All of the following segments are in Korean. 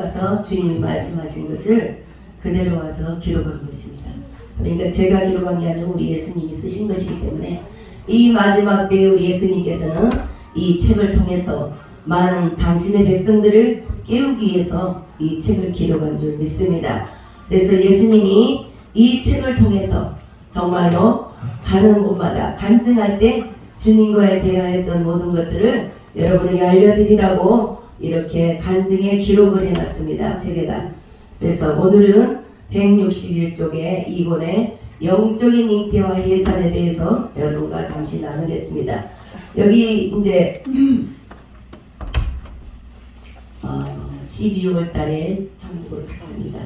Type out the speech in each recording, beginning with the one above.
와서 주님이 말씀하신 것을 그대로 와서 기록한 것입니다. 그러니까 제가 기록한 게 아니고 우리 예수님이 쓰신 것이기 때문에 이 마지막 때에 우리 예수님께서는 이 책을 통해서 많은 당신의 백성들을 깨우기 위해서 이 책을 기록한 줄 믿습니다. 그래서 예수님이 이 책을 통해서 정말로 가는 곳마다 간증할 때 주님과의 대화했던 모든 것들을 여러분에게 알려드리라고 이렇게 간증에 기록을 해놨습니다. 책에다. 그래서 오늘은 161쪽의 이권의 영적인 잉태와 해산에 대해서 여러분과 잠시 나누겠습니다. 여기 이제 12월 달에 천국을 갔습니다.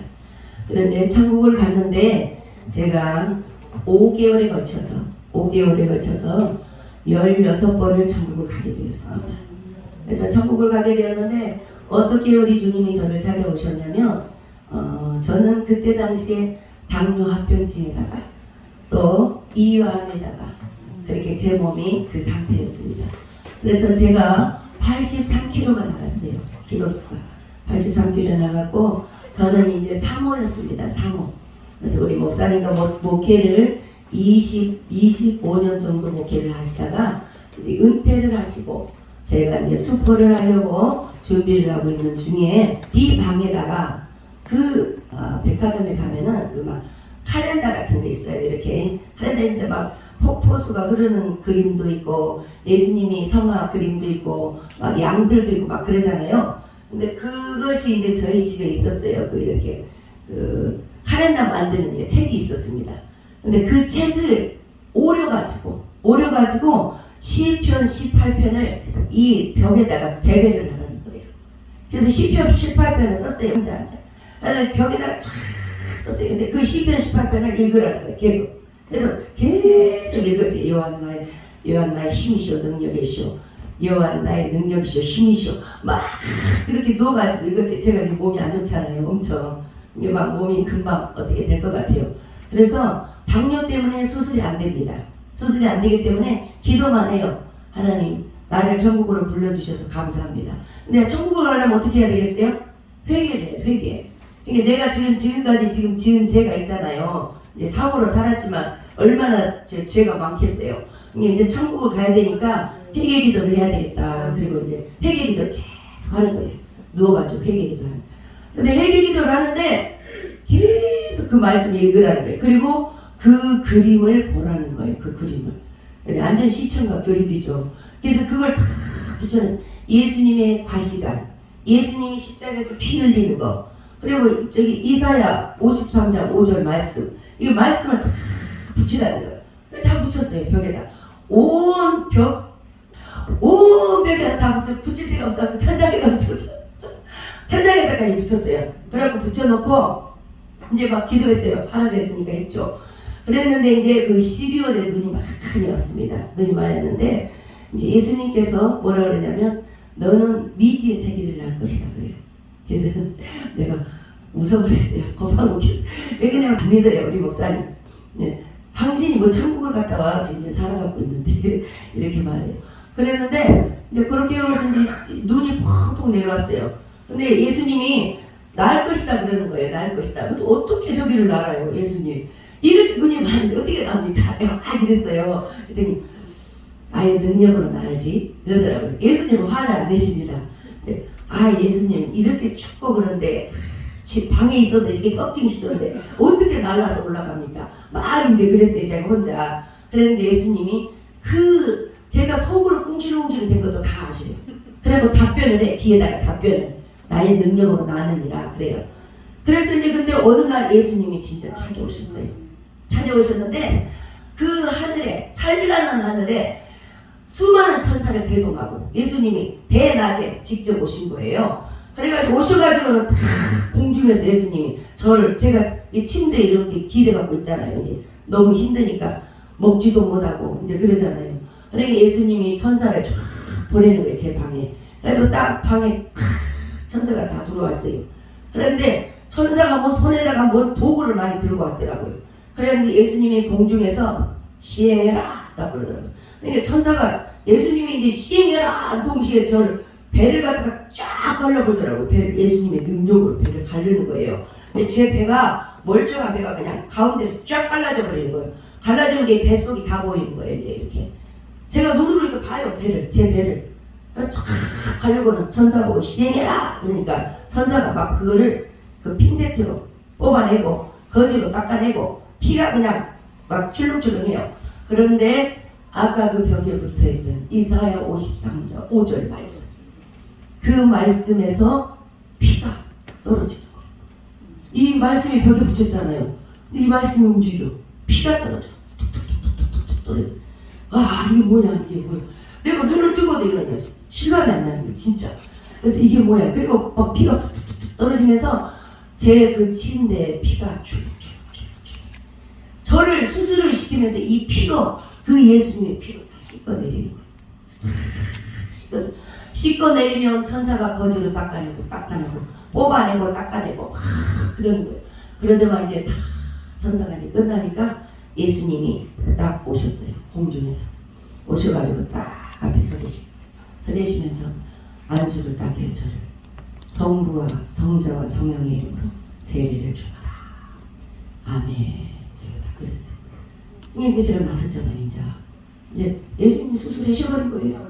그런데 천국을 갔는데 제가 5개월에 걸쳐서 16번을 천국을 가게 되었습니다. 그래서 천국을 가게 되었는데 어떻게 우리 주님이 저를 찾아오셨냐면 저는 그때 당시에 당뇨 합병증에다가 또 이완에다가 그렇게 제 몸이 그 상태였습니다. 그래서 제가 83kg가 나갔어요. 키로수가 83kg 나갔고 저는 이제 사모였습니다. 사모. 그래서 우리 목사님과 목회를 25년 정도 목회를 하시다가 이제 은퇴를 하시고 제가 이제 수포를 하려고 준비를 하고 있는 중에 이 방에다가 그 백화점에 가면은 그 막 칼렌더 같은 거 있어요. 이렇게 칼렌더인데 막 폭포수가 흐르는 그림도 있고 예수님이 성화 그림도 있고 막 양들도 있고 막 그러잖아요. 근데 그것이 이제 저희 집에 있었어요. 그 이렇게 그 칼렌더 만드는 책이 있었습니다. 근데 그 책을 오려가지고 시편 18편을 이 벽에다가 대배를 하는 거예요. 그래서 시편 18편을 썼어요. 혼자. 그래서 벽에다가 쫙 썼어요. 근데 그 시편 18편을 읽으라는 거예요. 계속 읽었어요. 여호와는 나의 힘이시오 능력이시오. 여호와는 나의 능력이시오 힘이시오. 막 그렇게 누워가지고 읽었어요. 제가 지금 몸이 안 좋잖아요. 엄청 이게 막 몸이 금방 어떻게 될 것 같아요. 그래서 당뇨 때문에 수술이 안 됩니다. 수술이 안 되기 때문에 기도만 해요. 하나님 나를 천국으로 불러주셔서 감사합니다. 근데 천국으로 가려면 어떻게 해야 되겠어요? 회개를 해요. 회개. 그러니까 내가 지금까지 지은 죄가 있잖아요. 이제 사고로 살았지만 얼마나 죄가 많겠어요. 이제 천국을 가야 되니까 회개 기도를 해야 되겠다. 그리고 이제 회개 기도를 계속 하는 거예요. 누워가지고 회개 기도하는. 근데 회개 기도를 하는데 계속 그 말씀을 읽으라는 거예요. 그리고 그 그림을 보라는 거예요. 그 그림을. 완전 시청과 교립이죠. 그래서 그걸 다 붙여놓은 예수님의 과시관, 예수님이 십자가에서 피 흘리는 거, 그리고 저기 이사야 53장 5절 말씀, 이 말씀을 다 붙이라는 거예요. 다 붙였어요. 벽에다. 온 벽에다 다 붙일 데가 없어서 천장에다 붙였어. 천장에다까지 붙였어요. 그래갖고 붙여놓고 이제 막 기도했어요. 하라 그랬으니까 했죠. 그랬는데 이제 그 12월에 눈이 많이 왔습니다. 눈이 많이 왔는데 이제 예수님께서 뭐라 그러냐면 너는 미지의 세계를 낳을 것이다 그래요. 그래서 내가 웃어버렸어요. 고마워. 왜 그냥 믿어요 우리 목사님. 네. 당신이 뭐 천국을 갔다 와 지금 살아가고 있는데 이렇게 말해요. 그랬는데 이제 그렇게 하면서 이제 눈이 펑펑 내려왔어요. 근데 예수님이 날 것이다 그러는 거예요. 날 것이다. 근데 어떻게 저기를 날아요 예수님. 이렇게 눈이 많은데 어떻게 납니까? 그랬어요. 그랬더니 나의 능력으로 날지 그러더라고요. 예수님은 화를 안 내십니다. 예수님 이렇게 춥고 그런데 집 방에 있어도 이렇게 껍질이시던데 어떻게 날아서 올라갑니까? 막 이제 그랬어요. 제가 혼자. 그랬는데 예수님이 제가 속으로 꿍시렁뭉시렁 된 것도 다 아시래요. 그리고 답변을 해. 뒤에다가 답변을. 나의 능력으로 나느니라 그래요. 그래서 이제 근데 어느 날 예수님이 진짜 찾아오셨어요. 찾아오셨는데 그 하늘에 찬란한 하늘에 수많은 천사를 대동하고 예수님이 대낮에 직접 오신 거예요. 그래가지고 오셔가지고는 다 공중에서 예수님이 제가 이 침대에 이렇게 기대갖고 있잖아요. 이제 너무 힘드니까 먹지도 못하고 이제 그러잖아요. 그러니까 예수님이 천사를 쫙 보내는 거예요. 제 방에. 그래서 딱 방에 천사가 다 들어왔어요. 그런데 천사가 뭐 손에다가 뭐 도구를 많이 들고 왔더라고요. 그랬는데 예수님이 공중에서 시행해라 딱 그러더라고요. 그러니까 천사가 예수님이 이제 시행해라 동시에 저를 배를 갖다가 쫙 갈라보더라고요. 예수님의 능력으로 배를 가르는 거예요. 근데 제 배가 멀쩡한 배가 그냥 가운데로 쫙 갈라져 버리는 거예요. 갈라지는 게 뱃속이 다 보이는 거예요. 이제 이렇게 제가 눈으로 이렇게 봐요. 제 배를. 그래서 쫙 가려고는 천사 보고 실행해라 그러니까 천사가 막 그거를 그 핀세트로 뽑아내고 거지로 닦아내고 피가 그냥 막 출렁출렁해요. 그런데 아까 그 벽에 붙어있던 이사야 53장 5절 말씀, 그 말씀에서 피가 떨어지는 거예요. 이 말씀이 벽에 붙였잖아요. 이 말씀이 움직여 피가 떨어져. 툭툭툭툭툭 떨어져. 아 이게 뭐냐 이게 뭐야. 내가 눈을 뜨고도 이러면 실감이 안 나는 거예요 진짜. 그래서 이게 뭐야. 그리고 막 피가 툭툭툭 떨어지면서 제 그 침대에 피가 줄줄줄줄 저를 수술을 시키면서 이 피로 그 예수님의 피로 다 씻어내리는 거예요. 씻어내리면 천사가 거즈로 닦아내고 뽑아내고 닦아내고 그러는 거예요. 그러더만 이제 다 천사가 이제 끝나니까 예수님이 딱 오셨어요. 공중에서 오셔가지고 딱 앞에 서 계시면서 안수를 딱 해요. 저를 성부와 성자와 성령의 이름으로 세례를 주어라. 아멘. 제가 다 그랬어요. 이게 제가 나섰잖아요. 이제 예수님이 수술하셔버린 거예요.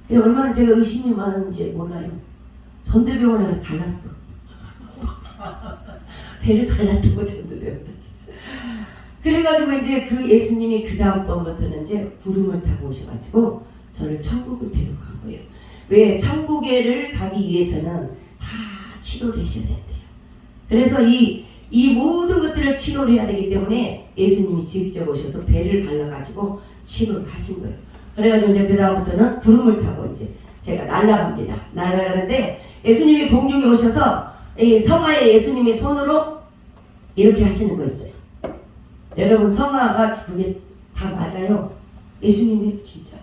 근데 얼마나 제가 의심이 많은지 몰라요. 전대병원에서 갈랐어. 배를 갈랐다고 전대병원에서. 그래가지고 이제 그 예수님이 그 다음번부터는 이제 구름을 타고 오셔가지고 저를 천국을 데려간 거예요. 왜? 천국에를 가기 위해서는 다 치료를 하셔야 된대요. 그래서 이 모든 것들을 치료를 해야 되기 때문에 예수님이 직접 오셔서 배를 갈라가지고 치료를 하신 거예요. 그래가지고 이제 그 다음부터는 구름을 타고 이제 제가 날아갑니다. 날아가는데 예수님이 공중에 오셔서 이 성화에 예수님이 손으로 이렇게 하시는 거 있어요. 여러분 성화가 그게 다 맞아요. 예수님이 진짜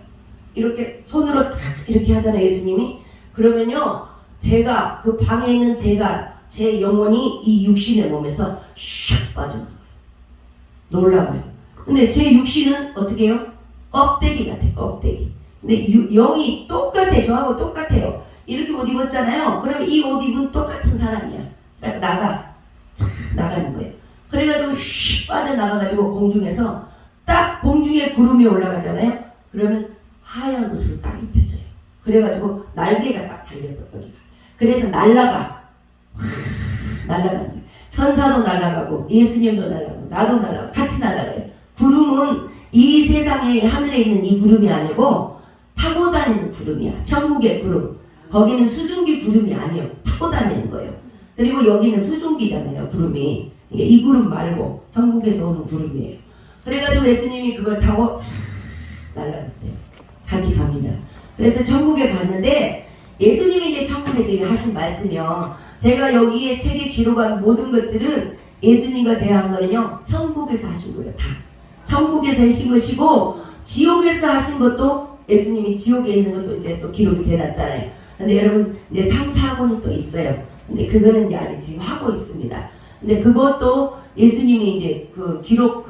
이렇게 손으로 탁 이렇게 하잖아요. 예수님이. 그러면요 제가 그 방에 있는 제 영혼이 이 육신의 몸에서 슉 빠져나가요. 놀라워요. 근데 제 육신은 어떻게 해요? 껍데기 같아. 껍데기. 근데 영이 똑같아. 저하고 똑같아요. 이렇게 옷 입었잖아요. 그러면 이 옷 입은 똑같은 사람이야. 그러니까 나가는 거예요. 그래가지고 슉 빠져나가가지고 공중에서 딱 공중에 구름이 올라가잖아요. 그러면 하얀 옷으로 딱 입혀져요. 그래가지고 날개가 딱 달려요. 여기가. 그래서 날아가는 거예요. 천사도 날아가고 예수님도 날아가고 나도 날아가고 같이 날아가요. 구름은 이 세상에 하늘에 있는 이 구름이 아니고 타고 다니는 구름이야. 천국의 구름. 거기는 수증기 구름이 아니에요. 타고 다니는 거예요. 그리고 여기는 수증기잖아요. 구름이. 이 구름 말고 천국에서 오는 구름이에요. 그래가지고 예수님이 그걸 타고 날아갔어요. 같이 갑니다. 그래서 천국에 갔는데 예수님이 이제 천국에서 하신 말씀이요. 제가 여기에 책에 기록한 모든 것들은 예수님과 대한 거는요. 천국에서 하신 거예요. 다. 천국에서 하신 것이고 지옥에서 하신 것도 예수님이 지옥에 있는 것도 이제 또 기록이 돼놨잖아요. 근데 여러분 이제 3, 4권이 또 있어요. 근데 그거는 이제 아직 지금 하고 있습니다. 근데 그것도 예수님이 이제 그 기록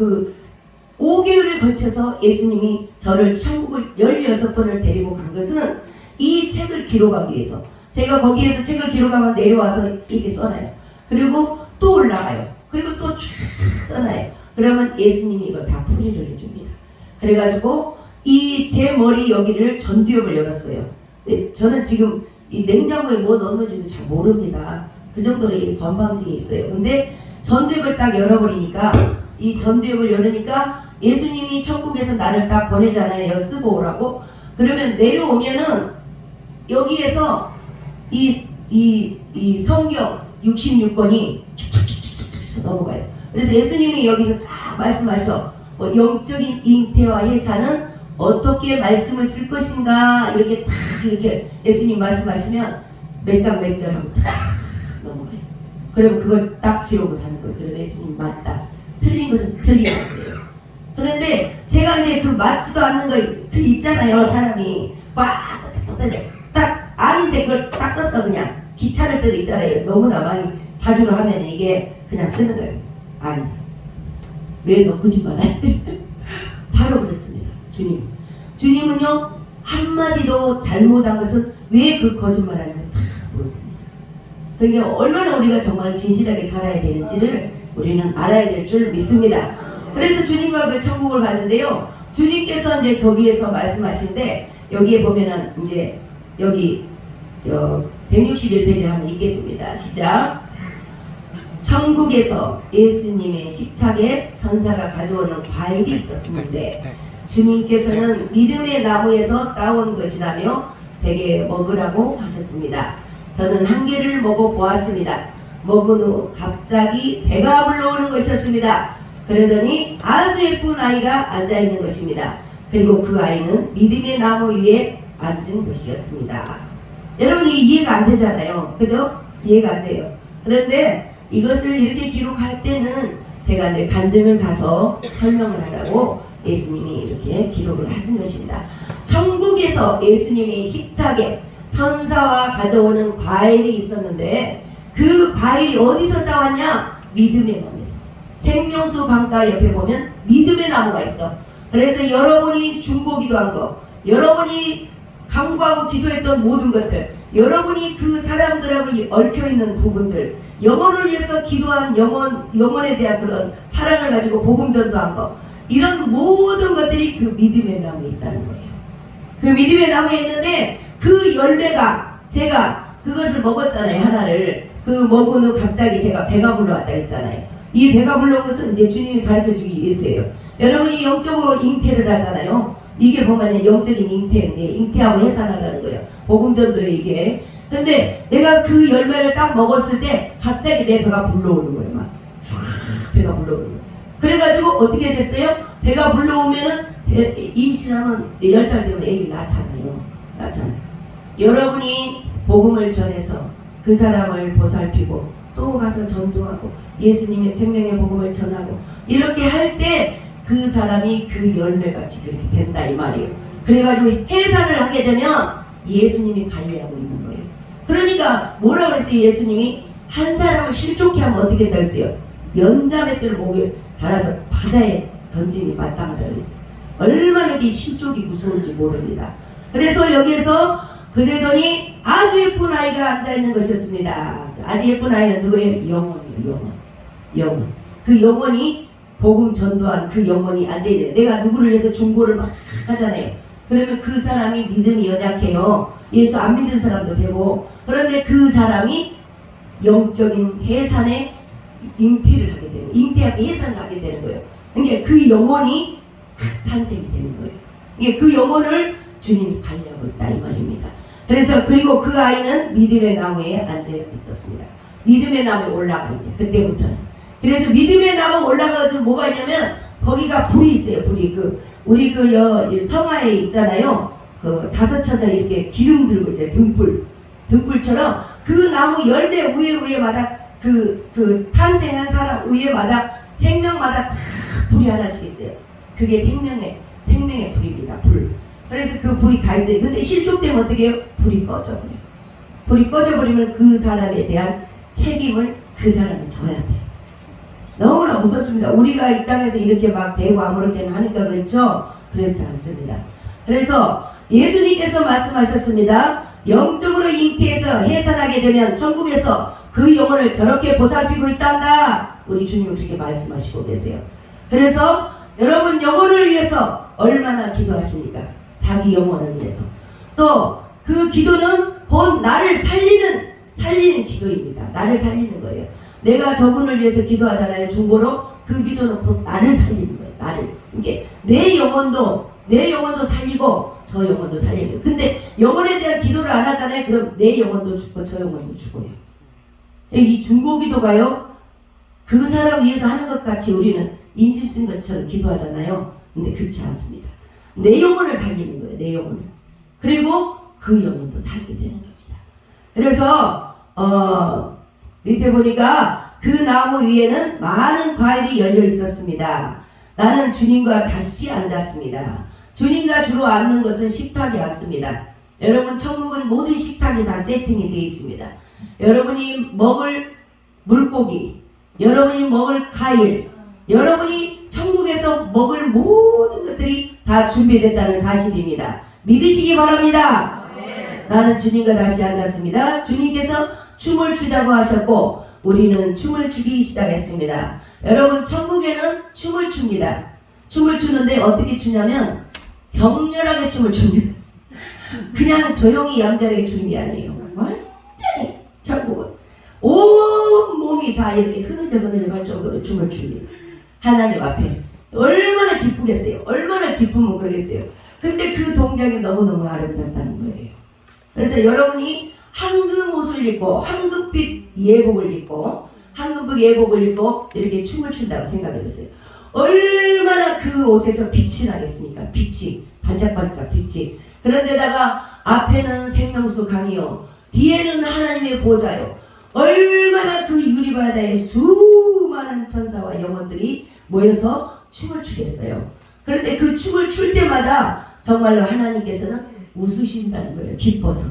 5개월을 거쳐서 예수님이 저를 천국을 16번을 데리고 간 것은 이 책을 기록하기 위해서. 제가 거기에서 책을 기록하면 내려와서 이렇게 써놔요. 그리고 또 올라가요. 그리고 또 쭉 써놔요. 그러면 예수님이 이걸 다 풀이를 해줍니다. 그래가지고 이 제 머리 여기를 전두엽을 열었어요. 네, 저는 지금 이 냉장고에 뭐 넣는지도 잘 모릅니다. 그 정도로 이 건방증이 있어요. 근데 전두엽을 딱 열어버리니까 이 전두엽을 열으니까 예수님이 천국에서 나를 딱 보내잖아요. 쓰고 오라고. 그러면 내려오면은 여기에서 이 성경 66권이 쭉쭉쭉쭉쭉 넘어가요. 그래서 예수님이 여기서 딱 말씀하셔. 영적인 잉태와 해사는 어떻게 말씀을 쓸 것인가 이렇게 딱 이렇게 예수님 말씀하시면 몇 장 몇 절 하고 딱 넘어가요. 그러면 그걸 딱 기록을 하는 거예요. 그러면 예수님 맞다. 틀린 것은 틀리는 거예요. 그런데 제가 이제 그 맞지도 않는 거 그 있잖아요. 사람이 딱 아닌데 그걸 딱 썼어. 그냥 귀찮을 때도 있잖아요. 너무나 많이 자주로 하면 이게 그냥 쓰는 거예요. 아니 왜 너 거짓말해? 바로 그랬습니다. 주님은요 한마디도 잘못한 것은 왜 그 거짓말하는 걸 다 물어봅니다. 그러니까 얼마나 우리가 정말 진실하게 살아야 되는지를 우리는 알아야 될 줄 믿습니다. 그래서 주님과 그 천국을 갔는데요. 주님께서 이제 거기에서 말씀하신데 여기에 보면은 이제 여기 161페이지를 한번 읽겠습니다. 시작. 천국에서 예수님의 식탁에 천사가 가져오는 과일이 있었는데 주님께서는 믿음의 나무에서 따온 것이라며 제게 먹으라고 하셨습니다. 저는 한 개를 먹어보았습니다. 먹은 후 갑자기 배가 불러오는 것이었습니다. 그러더니 아주 예쁜 아이가 앉아있는 것입니다. 그리고 그 아이는 믿음의 나무 위에 앉은 것이었습니다. 여러분이 이해가 안 되잖아요. 그죠? 이해가 안 돼요. 그런데 이것을 이렇게 기록할 때는 제가 이제 간증을 가서 설명을 하라고 예수님이 이렇게 기록을 하신 것입니다. 천국에서 예수님의 식탁에 천사와 가져오는 과일이 있었는데 그 과일이 어디서 따왔냐? 믿음의 나무에서. 생명수 강가 옆에 보면 믿음의 나무가 있어. 그래서 여러분이 중보기도한 거, 여러분이 간구하고 기도했던 모든 것들, 여러분이 그 사람들하고 얽혀있는 부분들, 영혼을 위해서 기도한 영혼에 대한 그런 사랑을 가지고 복음 전도한 거, 이런 모든 것들이 그 믿음의 나무에 있다는 거예요. 그 믿음의 나무에 있는데 그 열매가 제가 그것을 먹었잖아요. 하나를. 그 먹은 후 갑자기 제가 배가 불러왔다 했잖아요. 이 배가 불러온 것은 이제 주님이 가르쳐주기 위해서예요. 여러분이 영적으로 잉태를 하잖아요. 이게 보면 영적인 잉태인데 잉태하고 해산하라는 거예요. 복음전도에 이게. 근데 내가 그 열매를 딱 먹었을 때 갑자기 내 배가 불러오는 거예요. 막 쫙 배가 불러오는 거예요. 그래가지고 어떻게 됐어요? 배가 불러오면은 임신하면 10달 되면 애기 낳잖아요. 여러분이 복음을 전해서 그 사람을 보살피고 또 가서 전도하고 예수님의 생명의 복음을 전하고 이렇게 할 때 그 사람이 그 열매같이 그렇게 된다 이 말이에요. 그래가지고 해산을 하게 되면 예수님이 관리하고 있는 거예요. 그러니까 뭐라 그랬어요? 예수님이 한 사람을 실족해 하면 어떻게 된다 했어요? 연자맷돌을 목에 달아서 바다에 던짐이 마땅하다 그랬어요. 얼마나 이 실족이 무서운지 모릅니다. 그래서 여기에서 그러더니 아주 예쁜 아이가 앉아있는 것이었습니다. 아주 예쁜 아이는 누구예요? 영혼이에요. 영혼. 그 영혼이 복음 전도한 그 영혼이 앉아있는. 내가 누구를 위해서 중보를 막 하잖아요. 그러면 그 사람이 믿음이 연약해요. 예수 안 믿는 사람도 되고. 그런데 그 사람이 영적인 해산에 잉태를 하게 되는 거예요. 잉태하게 해산을 하게 되는 거예요. 그러니까 그 영혼이 탄생이 되는 거예요. 이게 그 영혼을 주님이 관리하고 있다 이 말입니다. 그래서 그리고 그 아이는 믿음의 나무에 앉아 있었습니다. 믿음의 나무에 올라가 이제 그때부터는. 그래서 믿음의 나무 올라가서 뭐가 있냐면 거기가 불이 있어요. 불이 우리 성화에 있잖아요. 그 다섯 처자 이렇게 기름 들고 이제 등불처럼 그 나무 열매 위에마다 그 탄생한 사람 위에마다 생명마다 다 불이 하나씩 있어요. 그게 생명의 불입니다. 불. 그래서 그 불이 다 있어요. 근데 실족되면 어떻게 해요? 불이 꺼져버려요. 불이 꺼져버리면 그 사람에 대한 책임을 그 사람이 져야 돼요. 너무나 무섭습니다. 우리가 이 땅에서 이렇게 막 대고 아무렇게나 하니까 그렇죠? 그렇지 않습니다. 그래서 예수님께서 말씀하셨습니다. 영적으로 잉태해서 해산하게 되면 천국에서 그 영혼을 저렇게 보살피고 있단다. 우리 주님은 그렇게 말씀하시고 계세요. 그래서 여러분 영혼을 위해서 얼마나 기도하십니까? 자기 영혼을 위해서. 또 그 기도는 곧 나를 살리는 기도입니다. 나를 살리는 거예요. 내가 저분을 위해서 기도하잖아요. 중보로. 그 기도는 곧 나를 살리는 거예요. 나를. 이게 내 영혼도 살리고 저 영혼도 살리는 거예요. 근데 영혼에 대한 기도를 안 하잖아요. 그럼 내 영혼도 죽고 저 영혼도 죽어요. 이 중보 기도가요. 그 사람 위해서 하는 것 같이 우리는 인심 쓴 것처럼 기도하잖아요. 근데 그렇지 않습니다. 내 영혼을 살리는 거예요. 내 영혼을. 그리고 그 영혼도 살게 되는 겁니다. 그래서 밑에 보니까 그 나무 위에는 많은 과일이 열려 있었습니다. 나는 주님과 다시 앉았습니다. 주님과 주로 앉는 것은 식탁이 앉습니다. 여러분 천국은 모든 식탁이 다 세팅이 되어 있습니다. 여러분이 먹을 물고기, 여러분이 먹을 과일, 여러분이 천국에서 먹을 모든 것들이 다 준비됐다는 사실입니다. 믿으시기 바랍니다. 나는 주님과 다시 앉았습니다. 주님께서 춤을 추자고 하셨고 우리는 춤을 추기 시작했습니다. 여러분 천국에는 춤을 춥니다. 춤을 추는데 어떻게 추냐면 격렬하게 춤을 춥니다. 그냥 조용히 얌전하게 추는 게 아니에요. 완전히 천국은 온 몸이 다 이렇게 흐느적 할 정도로 춤을 춥니다. 하나님 앞에 얼마나 기쁘겠어요. 얼마나 기쁘면 그러겠어요. 근데 그 동작이 너무너무 아름답다는 거예요. 그래서 여러분이 황금 옷을 입고 황금빛 예복을 입고 황금빛 예복을 입고 이렇게 춤을 춘다고 생각해보세요. 얼마나 그 옷에서 빛이 나겠습니까? 빛이 반짝반짝 빛이. 그런데다가 앞에는 생명수 강이요 뒤에는 하나님의 보좌요. 얼마나 그 유리바다에 수많은 천사와 영혼들이 모여서 춤을 추겠어요. 그런데 그 춤을 출 때마다 정말로 하나님께서는 웃으신다는 거예요. 기뻐서.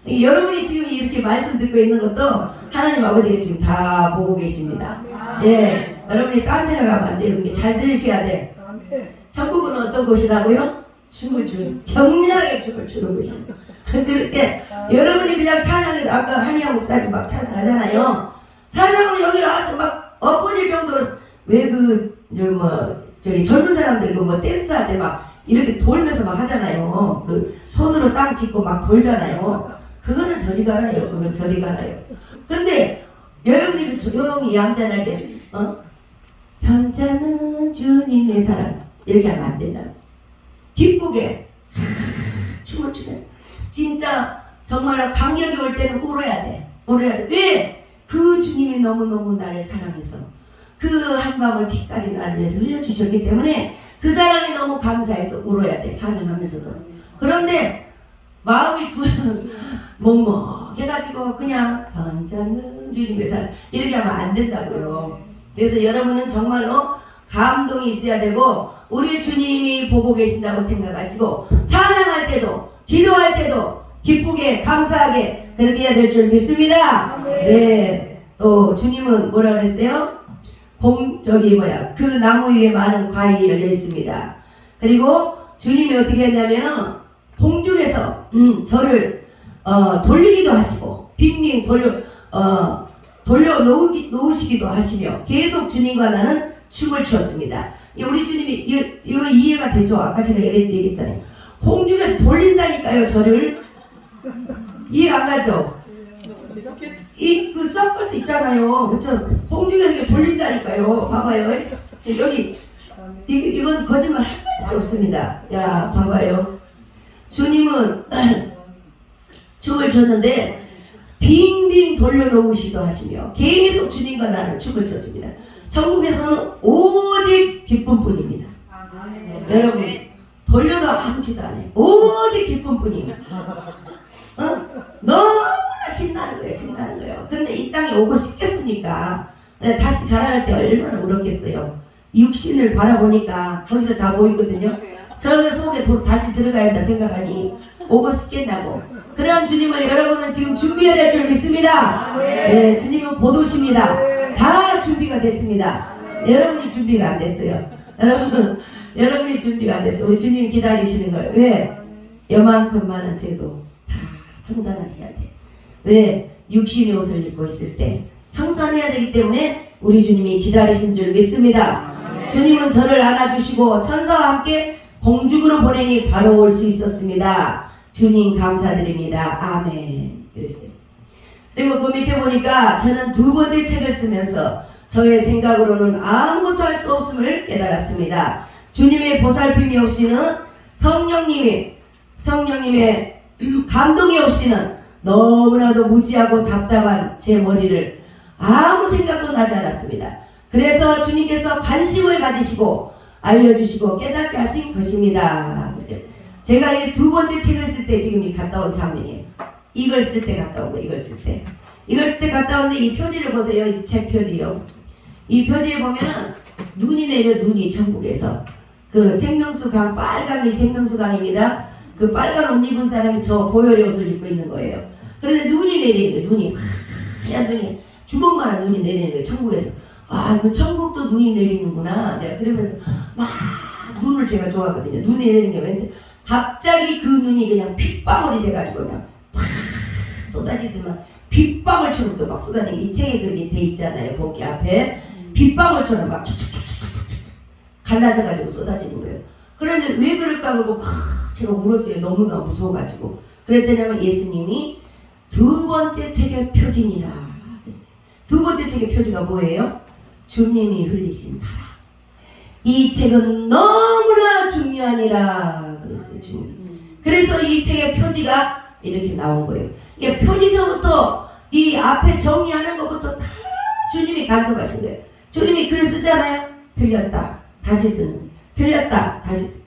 여러분이 지금 이렇게 말씀 듣고 있는 것도 하나님 아버지가 지금 다 보고 계십니다. 예, 여러분이 딴 생각하면 안 돼요. 그게 잘 들으셔야 돼. 천국은 어떤 곳이라고요? 춤을 추는, 격렬하게 춤을 추는 곳입니다. 그렇게 여러분이 그냥 찬양해도 아까 한의아 목사님 막 찬양하잖아요. 찬양하면 여기 와서 막 엎어질 정도로 왜 저기 젊은 사람들 그 댄스 할 때 막 이렇게 돌면서 막 하잖아요. 그 손으로 땅 짚고 막 돌잖아요. 그거는 저리 가라요. 그건 저리 가라요. 근데 여러분이 그 조용히 얌전하게 현자는 주님의 사랑 이렇게 하면 안 된다. 기쁘게 춤을 추면서 진짜 정말로 감격이 올 때는 울어야 돼. 울어야 돼. 왜? 그 주님이 너무너무 나를 사랑해서 그 한 방울 피까지 나를 위해서 흘려주셨기 때문에 그 사랑이 너무 감사해서 울어야 돼. 찬양하면서도. 그런데 마음이 먹먹해가지고 그냥 현자는 주님의 사랑 이렇게 하면 안 된다고요. 그래서 여러분은 정말로 감동이 있어야 되고 우리 주님이 보고 계신다고 생각하시고 찬양할 때도 기도할 때도 기쁘게 감사하게 그렇게 해야 될 줄 믿습니다. 네. 또 주님은 뭐라 그랬어요? 그 나무 위에 많은 과일이 열려 있습니다. 그리고 주님이 어떻게 했냐면은 공중에서 저를 돌리기도 하시고 빙빙 돌려 놓으시기도 하시며 계속 주님과 나는 춤을 추었습니다. 우리 주님이 이거 이해가 되죠? 아까 제가 얘기했잖아요. 공중에 돌린다니까요, 저를. 이해 안 가죠? 그 서커스 있잖아요. 그쵸? 공중에 이렇게 돌린다니까요. 봐봐요. 여기, 이건 거짓말 할 말이 없습니다. 야, 봐봐요. 주님은 춤을 췄는데, 빙빙 돌려놓으시도 하시며, 계속 주님과 나는 춤을 췄습니다. 천국에서는 오직 기쁨뿐입니다. 여러분, 돌려도 아무지도 안 해. 오직 기쁨뿐이에요. 너무나 신나는 거예요. 신나는 거예요. 근데 이 땅에 오고 싶겠습니까? 다시 가라할 때 얼마나 울었겠어요. 육신을 바라보니까 거기서 다 보이거든요. 저 속에 다시 들어가야 한다 생각하니 오고 싶겠냐고. 그러한 주님을 여러분은 지금 준비해야 될 줄 믿습니다. 네, 주님은 곧 오십니다. 다 준비가 됐습니다. 여러분이 준비가 안 됐어요. 여러분이 준비가 안 됐어요. 우리 주님 기다리시는 거예요. 왜? 요만큼 많은 죄도 다 청산하셔야 돼. 왜? 육신의 옷을 입고 있을 때 청산해야 되기 때문에 우리 주님이 기다리신 줄 믿습니다. 주님은 저를 안아주시고 천사와 함께 공중으로 보내니 바로 올 수 있었습니다. 주님 감사드립니다. 아멘. 그랬어요. 그리고 그 밑에 보니까 저는 두 번째 책을 쓰면서 저의 생각으로는 아무것도 할 수 없음을 깨달았습니다. 주님의 보살핌이 없이는 성령님의 감동이 없이는 너무나도 무지하고 답답한 제 머리를 아무 생각도 나지 않았습니다. 그래서 주님께서 관심을 가지시고 알려주시고 깨닫게 하신 것입니다. 제가 이 두 번째 책을 쓸 때 지금 갔다 온 장면이에요. 이걸 쓸 때 갔다 온 거예요. 이걸 쓸 때 갔다 온데 이 표지를 보세요. 이 책 표지요. 이 표지에 보면은 눈이 내려 눈이 천국에서 그 생명수 강 빨강이 생명수 강입니다. 그 빨간 옷 입은 사람이 저 보혈의 옷을 입고 있는 거예요. 그런데 눈이 내리는 거예요. 눈이 하얀 눈이 주먹만한 눈이 내리는 거예요. 천국에서. 아, 이거 천국도 눈이 내리는구나. 내가 그러면서 막 눈을 제가 좋아하거든요. 눈이 내리는 게 왠지 갑자기 그 눈이 그냥 핏방울이 돼가지고 그냥 팍 쏟아지더만 빗방울처럼 또 막 쏟아내고 이 책에 그렇게 돼 있잖아요. 거기 앞에 빗방울처럼 막 촉촉촉촉촉촉 갈라져가지고 쏟아지는 거예요. 그런데 왜 그럴까 그러고 막 제가 울었어요. 너무나 무서워가지고. 그랬더니 예수님이 두 번째 책의 표징이라 그랬어요. 두 번째 책의 표지가 뭐예요? 주님이 흘리신 사랑. 이 책은 너무나 중요하니라 그랬어요. 주님. 그래서 이 책의 표지가 이렇게 나온 거예요. 이게 표지서부터 이 앞에 정리하는 것부터 다 주님이 간섭하신 거예요. 주님이 글 쓰잖아요. 틀렸다 다시 쓰는, 틀렸다 다시 쓰는.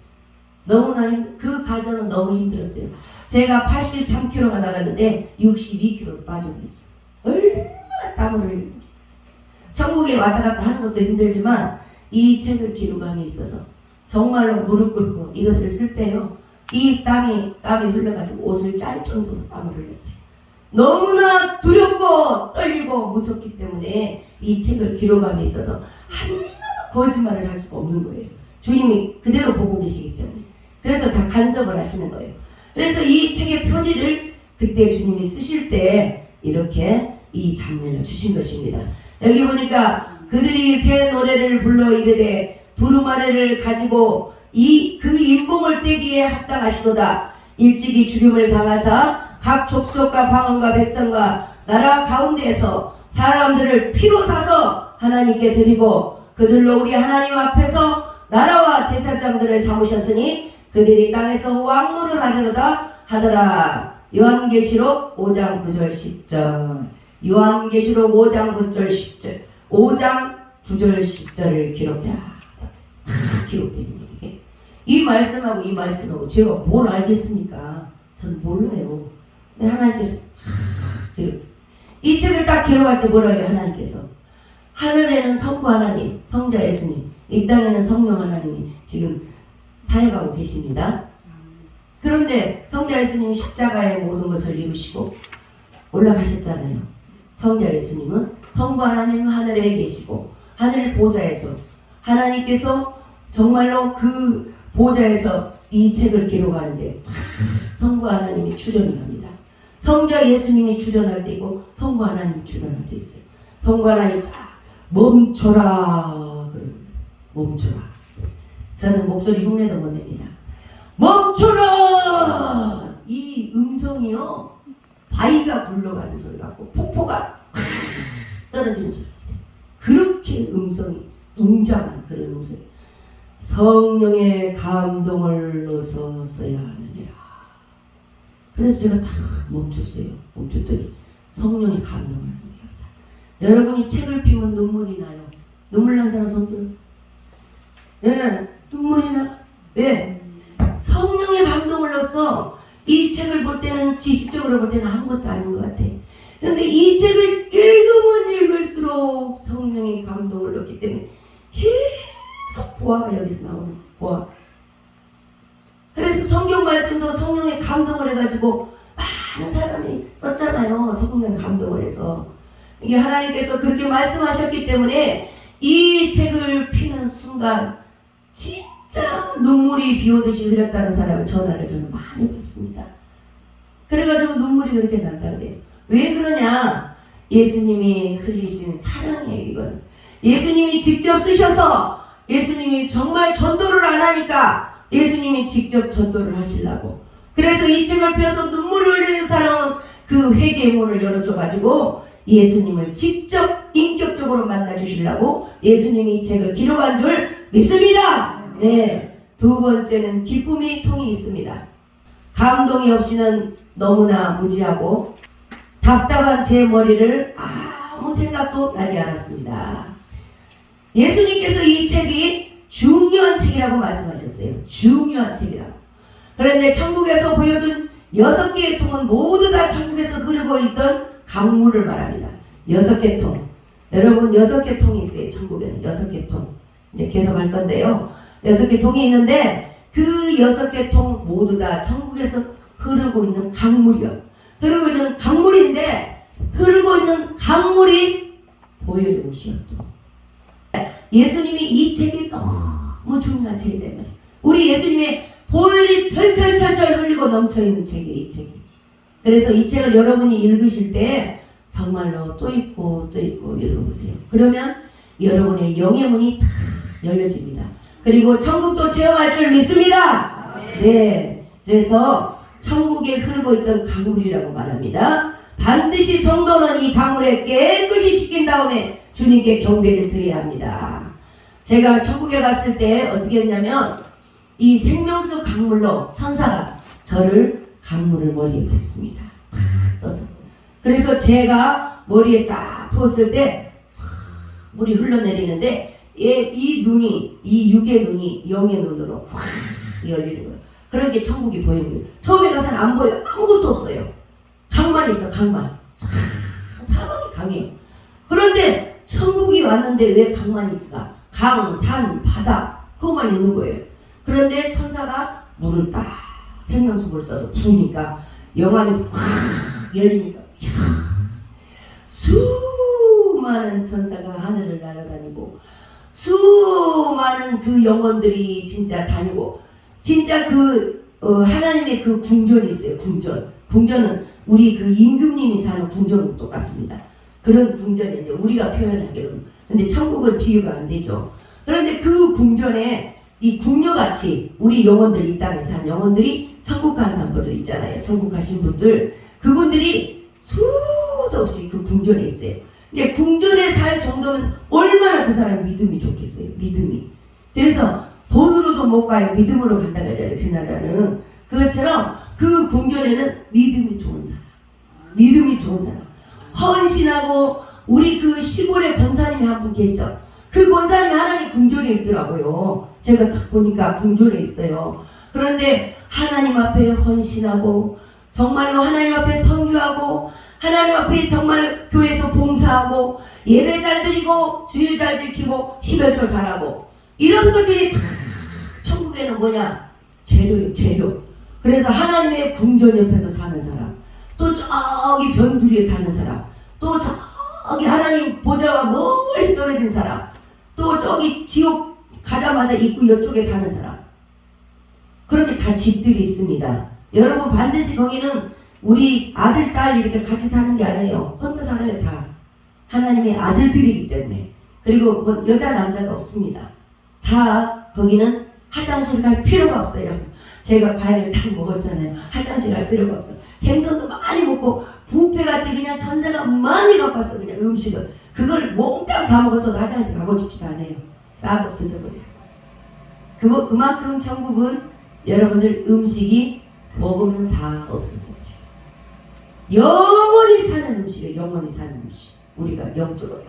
너무나 그 과정은 너무 힘들었어요. 제가 83kg가 나갔는데 62kg로 빠져버렸어요. 얼마나 땀을 흘리는지. 천국에 왔다 갔다 하는 것도 힘들지만 이 책을 기록함에 있어서 정말로 무릎 꿇고 이것을 쓸 때요, 이 땀이 흘러가지고 옷을 짤 정도로 땀을 흘렸어요. 너무나 두렵고 떨리고 무섭기 때문에 이 책을 기록함에 있어서 하나도 거짓말을 할 수가 없는 거예요. 주님이 그대로 보고 계시기 때문에. 그래서 다 간섭을 하시는 거예요. 그래서 이 책의 표지를 그때 주님이 쓰실 때 이렇게 이 장면을 주신 것입니다. 여기 보니까 그들이 새 노래를 불러 이르되 두루마리를 가지고 그 인봉을 떼기에 합당하시도다. 일찍이 죽임을 당하사 각 족속과 방언과 백성과 나라 가운데에서 사람들을 피로 사서 하나님께 드리고 그들로 우리 하나님 앞에서 나라와 제사장들을 삼으셨으니 그들이 땅에서 왕노릇 하려다 하더라. 요한계시록 5장 9절 10절. 요한계시록 5장 9절 10절. 5장 9절 10절을 기록해라. 다 기록됩니다. 이게. 이 말씀하고 제가 뭘 알겠습니까? 저는 몰라요. 근데 하나님께서 이 책을 딱 기록할 때 뭐라 해요? 하나님께서 하늘에는 성부 하나님, 성자 예수님, 이 땅에는 성령 하나님이 지금 사역하고 계십니다. 그런데 성자 예수님이 십자가의 모든 것을 이루시고 올라가셨잖아요. 성자 예수님은 성부 하나님은 하늘에 계시고 하늘 보좌에서 하나님께서 정말로 그 보좌에서 이 책을 기록하는데 성부 하나님이 출연을 합니다. 성자 예수님이 출연할 때 있고 성부 하나님이 출연할 때 있어요. 성부 하나님 딱 멈춰라 그럽니다. 멈춰라. 저는 목소리 흉내도 못 냅니다. 멈춰라! 이 음성이요, 바위가 굴러가는 소리 같고 폭포가 떨어지는 소리 같아요. 그렇게 음성이 웅장한 그런 음성이. 성령의 감동을 넣어서 써야 하느니라. 그래서 제가 다 멈췄어요. 멈췄더니 성령의 감동을 합니다. 여러분이 책을 피면 눈물이 나요. 눈물 난 사람 손 들어. 네, 눈물이 나. 왜? 성령의 감동을 넣어서 이 책을 볼 때는 지식적으로 볼 때는 아무것도 아닌 것 같아. 그런데 이 책을 읽으면 읽을수록 성령의 감동을 넣기 때문에 계속 보아가 여기서 나오는 보아. 그래서 성경 말씀도 성령의 감동을 해가지고 많은 사람이 썼잖아요. 성령의 감동을 해서. 이게 하나님께서 그렇게 말씀하셨기 때문에 이 책을 피는 순간 진짜 눈물이 비오듯이 흘렸다는 사람을 전화를 저는 많이 받습니다. 그래가지고 눈물이 그렇게 난다 그래요. 왜 그러냐? 예수님이 흘리신 사랑이에요. 이거는 예수님이 직접 쓰셔서 예수님이 정말 전도를 안 하니까 예수님이 직접 전도를 하시려고. 그래서 이 책을 펴서 눈물을 흘리는 사람은 그 회개의 문을 열어줘가지고 예수님을 직접 인격적으로 만나주시려고 예수님이 이 책을 기록한 줄 믿습니다. 네, 두 번째는 기쁨의 통이 있습니다. 감동이 없이는 너무나 무지하고 답답한 제 머리를 아무 생각도 나지 않았습니다. 예수님께서 이 책이 중요한 책이라고 말씀하셨어요. 중요한 책이라고. 그런데 천국에서 보여준 6개의 통은 모두 다 천국에서 흐르고 있던 강물을 말합니다. 6개 통. 여러분 6개 통이 있어요. 천국에는 6개 통. 이제 계속 할 건데요. 6개 통이 있는데 그 6개 통 모두 다 천국에서 흐르고 있는 강물이요. 흐르고 있는 강물인데 흐르고 있는 강물이 보혈의 옷이었고. 예수님이 이 책이 너무 중요한 책이 때문에 우리 예수님의 보혈이 철철철철 흘리고 넘쳐있는 책이에요. 이 책이. 그래서 이 책을 여러분이 읽으실 때 정말로 또 읽고 또 읽고 읽어보세요. 그러면 여러분의 영의 문이 다 열려집니다. 그리고 천국도 체험할 줄 믿습니다. 네, 그래서 천국에 흐르고 있던 강물이라고 말합니다. 반드시 성도는 이 강물에 깨끗이 씻긴 다음에 주님께 경배를 드려야 합니다. 제가 천국에 갔을 때 어떻게 했냐면 이 생명수 강물로 천사가 저를 강물을 머리에 붓습니다. 탁 떠서. 그래서 제가 머리에 딱 부었을 때 물이 흘러내리는데 이 눈이, 이 육의 눈이 영의 눈으로 확 열리는 거예요. 그렇게 천국이 보이는 거예요. 처음에 가서는 안 보여요. 아무것도 없어요. 강만 있어, 강만. 사방이 강해요. 그런데 천국이 왔는데 왜 강만 있을까? 강, 산, 바다 그것만 있는 거예요. 그런데 천사가 물을 딱 생명수 물을 떠서 부으니까 영안이 확 열리니까 수많은 천사가 하늘을 날아다니고 수많은 그 영혼들이 진짜 다니고 진짜 하나님의 그 궁전이 있어요. 궁전은 우리 그 임금님이 사는 궁전과 똑같습니다. 그런 궁전에 이제 우리가 표현하기로는. 근데 천국은 비유가 안 되죠. 그런데 그 궁전에 이 궁녀같이 우리 영혼들, 이 땅에 산 영혼들이 천국 간 사람들도 있잖아요. 천국 가신 분들, 그분들이 수도 없이 그 궁전에 있어요. 근데 궁전에 살 정도면 얼마나 그 사람 믿음이 좋겠어요. 믿음이. 그래서 돈으로도 못 가요. 믿음으로 간다고 하잖아요. 그 나라는. 그것처럼 그 궁전에는 믿음이 좋은 사람, 헌신하고 우리 그 시골에 권사님이 한 분 계셔. 그 권사님이 하나님 궁전에 있더라고요. 제가 딱 보니까 궁전에 있어요. 그런데 하나님 앞에 헌신하고 정말로 하나님 앞에 선교하고 하나님 앞에 정말 교회에서 봉사하고 예배 잘 드리고 주일 잘 지키고 11조 잘하고 이런 것들이 다 천국에는 뭐냐? 재료예요. 재료. 그래서 하나님의 궁전 옆에서 사는 사람, 또 저기 변두리에 사는 사람, 또 저기 하나님 보좌와 멀리 떨어진 사람, 또 저기 지옥 가자마자 입구 이쪽에 사는 사람, 그렇게 다 집들이 있습니다. 여러분 반드시 거기는 우리 아들, 딸 이렇게 같이 사는 게 아니에요. 혼자 살아요. 다 하나님의 아들들이기 때문에. 그리고 뭐 여자 남자가 없습니다. 다 거기는 화장실 갈 필요가 없어요. 제가 과일을 다 먹었잖아요. 화장실 갈 필요가 없어. 생선도 많이 먹고 뷔페같이 그냥 전세가 많이 갖고 왔어. 그냥 음식을 그걸 몽땅 다 먹어서도 화장실 가고 싶지도 않아요. 싹 없어져 버려요. 그만큼 천국은 여러분들 음식이 먹으면 다 없어져 버려요. 영원히 사는 음식이에요. 영원히 사는 음식. 우리가 영적으로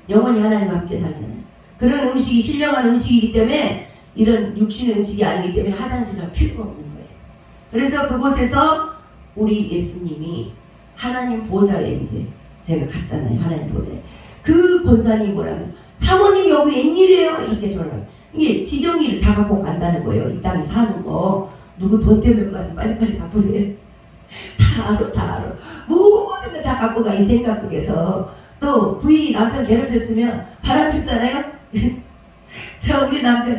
영원히 하나님과 함께 살잖아요. 그런 음식이 신령한 음식이기 때문에 이런 육신의 음식이 아니기 때문에 화장실 갈 필요가 없는 거예요. 그래서 그곳에서 우리 예수님이 하나님 보좌에 이제 제가 갔잖아요. 하나님 보좌에. 그 권사님이 뭐라면 사모님 여기 웬일이에요? 이렇게 전화를. 이게 지정일을 다 갖고 간다는 거예요. 이 땅에 사는 거. 누구 돈 때문에 가서 빨리빨리 갚으세요. 다 알아. 모든 거 다 갖고 가. 이 생각 속에서. 또 부인이 남편 괴롭혔으면 바람 폈잖아요. 우리 남편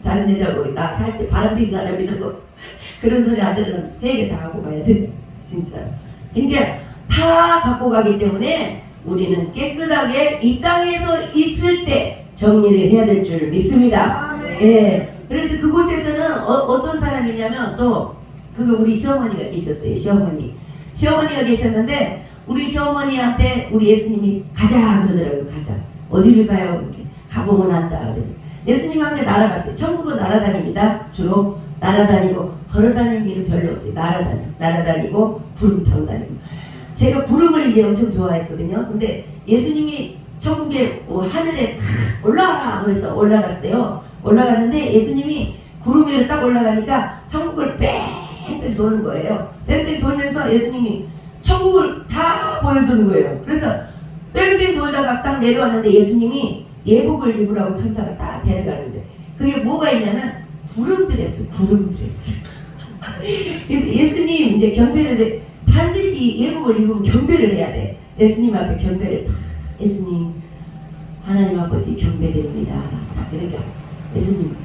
다른 여자하고 나 살 때 바람 핀 사람이라고 그런 소리 안 들으면 회개 다 하고 가야 돼. 진짜. 그러니까 다 갖고 가기 때문에 우리는 깨끗하게 이 땅에서 있을 때 정리를 해야 될 줄 믿습니다. 예. 그래서 그곳에서는 어떤 사람이냐면 또 우리 시어머니가 계셨어요. 시어머니가 계셨는데 우리 시어머니한테 우리 예수님이 가자 그러더라고요. 가자. 어디를 가요? 이렇게 가보면 안다. 그래. 예수님과 함께 날아갔어요. 천국은 날아다닙니다. 주로 날아다니고 걸어다니는 일은 별로 없어요. 날아다니고 구름 타고 다니고. 제가 구름을 이제 엄청 좋아했거든요. 근데 예수님이 천국에 하늘에 탁 올라와라 그래서 올라갔어요. 올라갔는데 예수님이 구름 위로 딱 올라가니까 천국을 뺑뺑 도는 거예요. 뺑뺑 돌면서 예수님이 천국을 다 보여주는 거예요. 그래서 뺑뺑 돌다가 딱 내려왔는데 예수님이 예복을 입으라고 천사가 딱 데려가는데 그게 뭐가 있냐면 구름 드레스. 그래서 예수님 이제 경배를 해. 반드시 예복을 입으면 경배를 해야 돼. 예수님 앞에 경배를 다 예수님 하나님 아버지 경배드립니다. 다 그러니까 예수님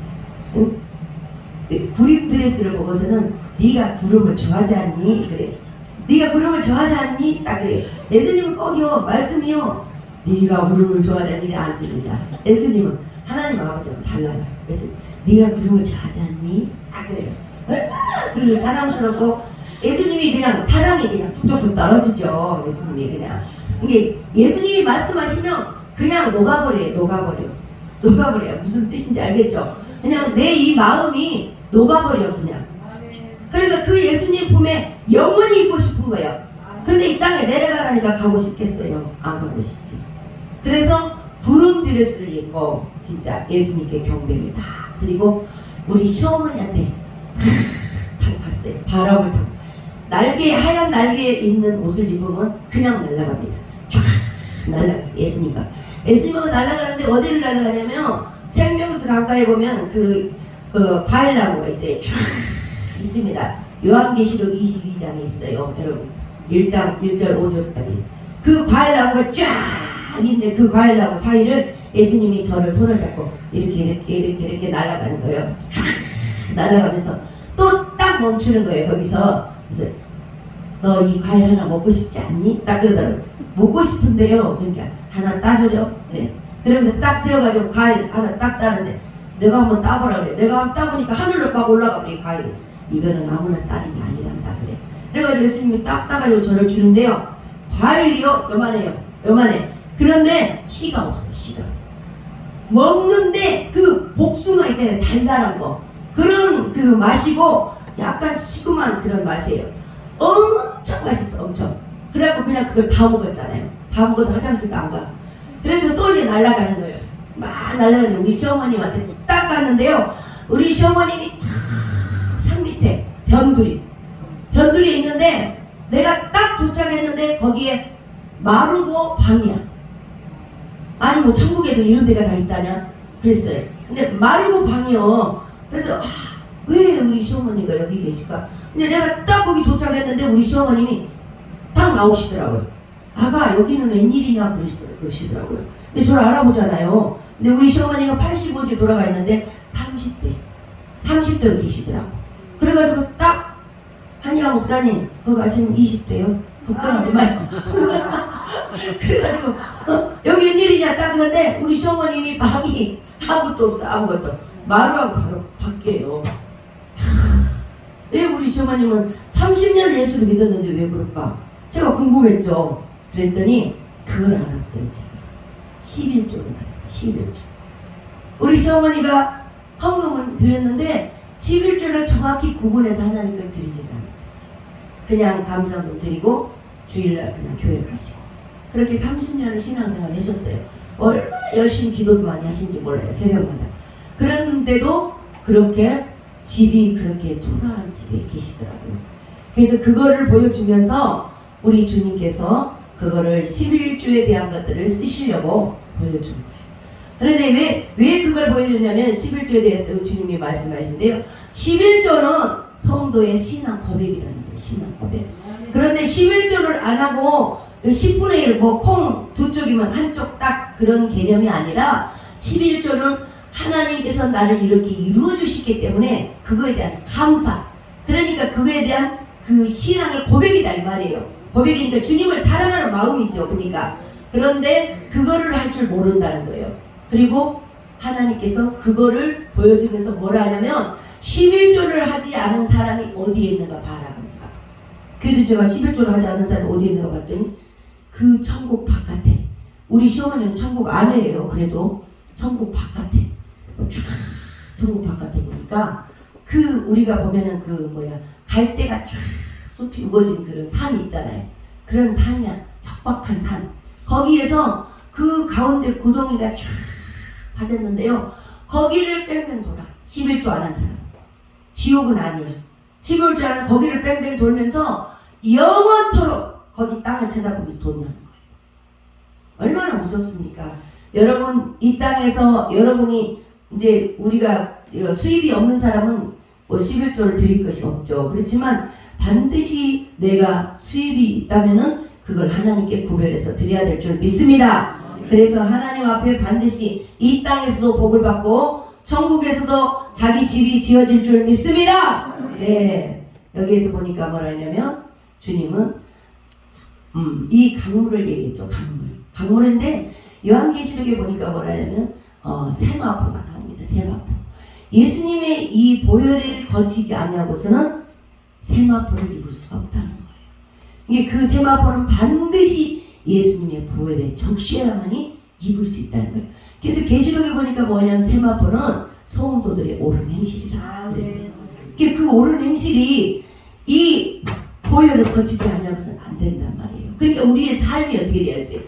구름 드레스를 보고서는 네가 구름을 좋아하지 않니? 그래. 네가 구름을 좋아하지 않니? 딱 그래. 예수님은 꼭요 말씀이요. 네가 구름을 좋아하는 일이 않습니다. 예수님은 하나님 아버지하고 달라요. 그래서 네가 구름을 좋아하지 않니? 딱 그래요. 얼마나 그 사랑스럽고 예수님이 그냥 사랑이 그냥 툭툭툭 떨어지죠. 예수님이 그냥 이게 예수님이 말씀하시면 그냥 녹아버려요. 녹아버려요. 무슨 뜻인지 알겠죠? 그냥 내 이 마음이 녹아버려 그냥. 그러니까 그 예수님 품에 영원히 있고 싶은 거예요. 근데 이 땅에 내려가라니까 가고 싶겠어요? 안 가고 싶지. 그래서 푸른 드레스를 입고 진짜 예수님께 경배를 다 드리고 우리 시어머니한테 타고 갔어요. 바람을 타고. 날개, 하얀 날개에 있는 옷을 입으면 그냥 날아갑니다. 쫙 날아갔어요. 예수님과. 예수님은 날아가는데 어디를 날아가냐면 생명수 가까이 보면 그 과일나무가 있어요. 쫙 있습니다. 요한계시록 22장에 있어요. 여러분 1장 1절 5절까지 그 과일나무가 쫙 있는데 그 과일나무 사이를 예수님이 저를 손을 잡고 이렇게 날아가는 거예요. 쫙 날아가면서 또 딱 멈추는 거예요. 거기서. 그래서 너 이 과일 하나 먹고 싶지 않니? 딱 그러더라고요. 먹고 싶은데요. 그러니까 하나 따주려. 네. 그러면서 딱 세워가지고 과일 하나 딱 따는데 내가 한번 따보라 그래. 내가 한번 따보니까 하늘로 막 올라가 버려. 과일. 이거는 아무나 따는 게 아니란다 그래. 그래가지고 예수님이 딱 따가지고 저를 주는데요. 과일이요 요만해요. 요만해. 그런데 씨가 없어요. 씨가. 먹는데 그 복숭아 있잖아요. 달달한 거. 그런 그 맛이고 약간 시큼한 그런 맛이에요. 엄청 맛있어. 엄청. 그래갖고 그냥 그걸 다 먹었잖아요. 다 먹어도 화장실도 안 가. 그래서 또 이제 날아가는 거예요. 막 날아가는데 우리 시어머님한테 딱 갔는데요. 우리 시어머님이 산 밑에 변두리 있는데 내가 딱 도착했는데 거기에 마르고 방이야. 아니 뭐 천국에도 이런 데가 다 있다냐 그랬어요. 근데 마르고 방이요. 그래서 왜 우리 시어머니가 여기 계실까? 근데 내가 딱 거기 도착했는데 우리 시어머님이 딱 나오시더라고요. 아가 여기는 웬일이냐 그러시더라고요. 근데 저를 알아보잖아요. 근데 우리 시어머니가 85세 돌아가 있는데 30대로 계시더라고. 그래가지고 딱 한의아 목사님 거기 가시면 20대요. 걱정하지 마요. 그래가지고 여기 웬일이냐 딱 그런데 우리 시어머님이 방이 아무것도 없어. 아무것도. 마루하고 바로 밖에요. 왜 우리 시어머님은 30년 예수를 믿었는데 왜 그럴까? 제가 궁금했죠. 그랬더니 그걸 알았어요. 제가 11조를 알았어요. 11조. 우리 시어머니가 헌금을 드렸는데 11조를 정확히 구분해서 하나님 걸 드리지 않았어요. 그냥 감사금 드리고 주일날 그냥 교회 가시고 그렇게 30년을 신앙생활을 하셨어요. 얼마나 열심히 기도도 많이 하신지 몰라요. 새벽마다. 그런데도 그렇게 집이 그렇게 초라한 집에 계시더라고요. 그래서 그거를 보여주면서 우리 주님께서 그거를 11조에 대한 것들을 쓰시려고 보여준 거예요. 그런데 왜 그걸 보여줬냐면 11조에 대해서 주님이 말씀하신데요. 11조는 성도의 신앙 고백이라는 거예요. 신앙 고백. 그런데 11조를 안 하고 10분의 1, 뭐 콩 두 쪽이면 한쪽 딱 그런 개념이 아니라 11조는 하나님께서 나를 이렇게 이루어 주시기 때문에 그거에 대한 감사. 그러니까 그거에 대한 그 신앙의 고백이다 이 말이에요. 고백이니까 주님을 사랑하는 마음이죠. 그러니까 그런데 그거를 할 줄 모른다는 거예요. 그리고 하나님께서 그거를 보여주면서 뭐라 하냐면 11조를 하지 않은 사람이 어디에 있는가 봐라. 그래서 제가 11조를 하지 않은 사람이 어디에 있는가 봤더니 그 천국 바깥에. 우리 시어머니는 천국 안에예요. 그래도 천국 바깥에. 천국 바깥에 보니까 그 우리가 보면은 그 뭐야 갈대가 쫙 숲이 우거진 그런 산이 있잖아요. 그런 산이야. 척박한 산. 거기에서 그 가운데 구덩이가 쫙 빠졌는데요. 거기를 뺑뺑 돌아. 11조 안 한 사람. 지옥은 아니야. 11조 안 한 거기를 뺑뺑 돌면서 영원토록 거기 땅을 쳐다보며 돈다는 거예요. 얼마나 무섭습니까? 여러분 이 땅에서 여러분이 이제 우리가 수입이 없는 사람은 뭐 11조를 드릴 것이 없죠. 그렇지만 반드시 내가 수입이 있다면은 그걸 하나님께 구별해서 드려야 될 줄 믿습니다. 그래서 하나님 앞에 반드시 이 땅에서도 복을 받고 천국에서도 자기 집이 지어질 줄 믿습니다. 네. 여기에서 보니까 뭐라 했냐면 주님은 이 강물을 얘기했죠. 강물인데 요한계시록에 보니까 뭐라 하냐면 세마포가 나옵니다. 세마포. 예수님의 이 보혈을 거치지 아니하고서는 세마포를 입을 수가 없다는 거예요. 이게 그 세마포는 반드시 예수님의 보혈에 적셔야만이 입을 수 있다는 거예요. 그래서 계시록에 보니까 뭐냐면 세마포는 성도들의 옳은 행실이라 그랬어요. 그 옳은 행실이 이 보혈을 거치지 않냐고서는 안 된단 말이에요. 그러니까 우리의 삶이 어떻게 되었어요?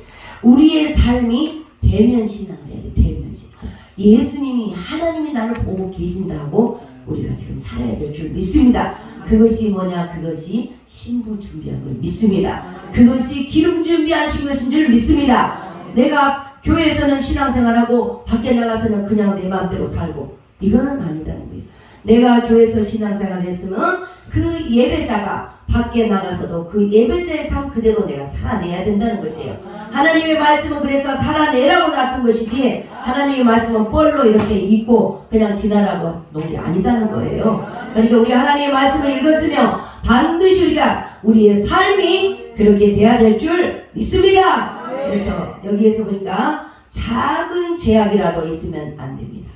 우리의 삶이 대면신앙을 해야 돼. 대면신. 예수님이 하나님이 나를 보고 계신다고 우리가 지금 살아야 될 줄 믿습니다. 그것이 뭐냐? 그것이 신부 준비한 걸 믿습니다. 그것이 기름 준비하신 것인 줄 믿습니다. 내가 교회에서는 신앙생활하고 밖에 나가서는 그냥 내 마음대로 살고 이거는 아니라는 거예요. 내가 교회에서 신앙생활을 했으면 그 예배자가 밖에 나가서도 그 예배자의 삶 그대로 내가 살아내야 된다는 것이에요. 하나님의 말씀은 그래서 살아내라고 놔둔 것이지 하나님의 말씀은 뻘로 이렇게 읽고 그냥 지나라고 놓은 게 아니다는 거예요. 그러니까 우리 하나님의 말씀을 읽었으면 반드시 우리가 우리의 삶이 그렇게 돼야 될 줄 믿습니다. 그래서 여기에서 보니까 작은 제약이라도 있으면 안 됩니다.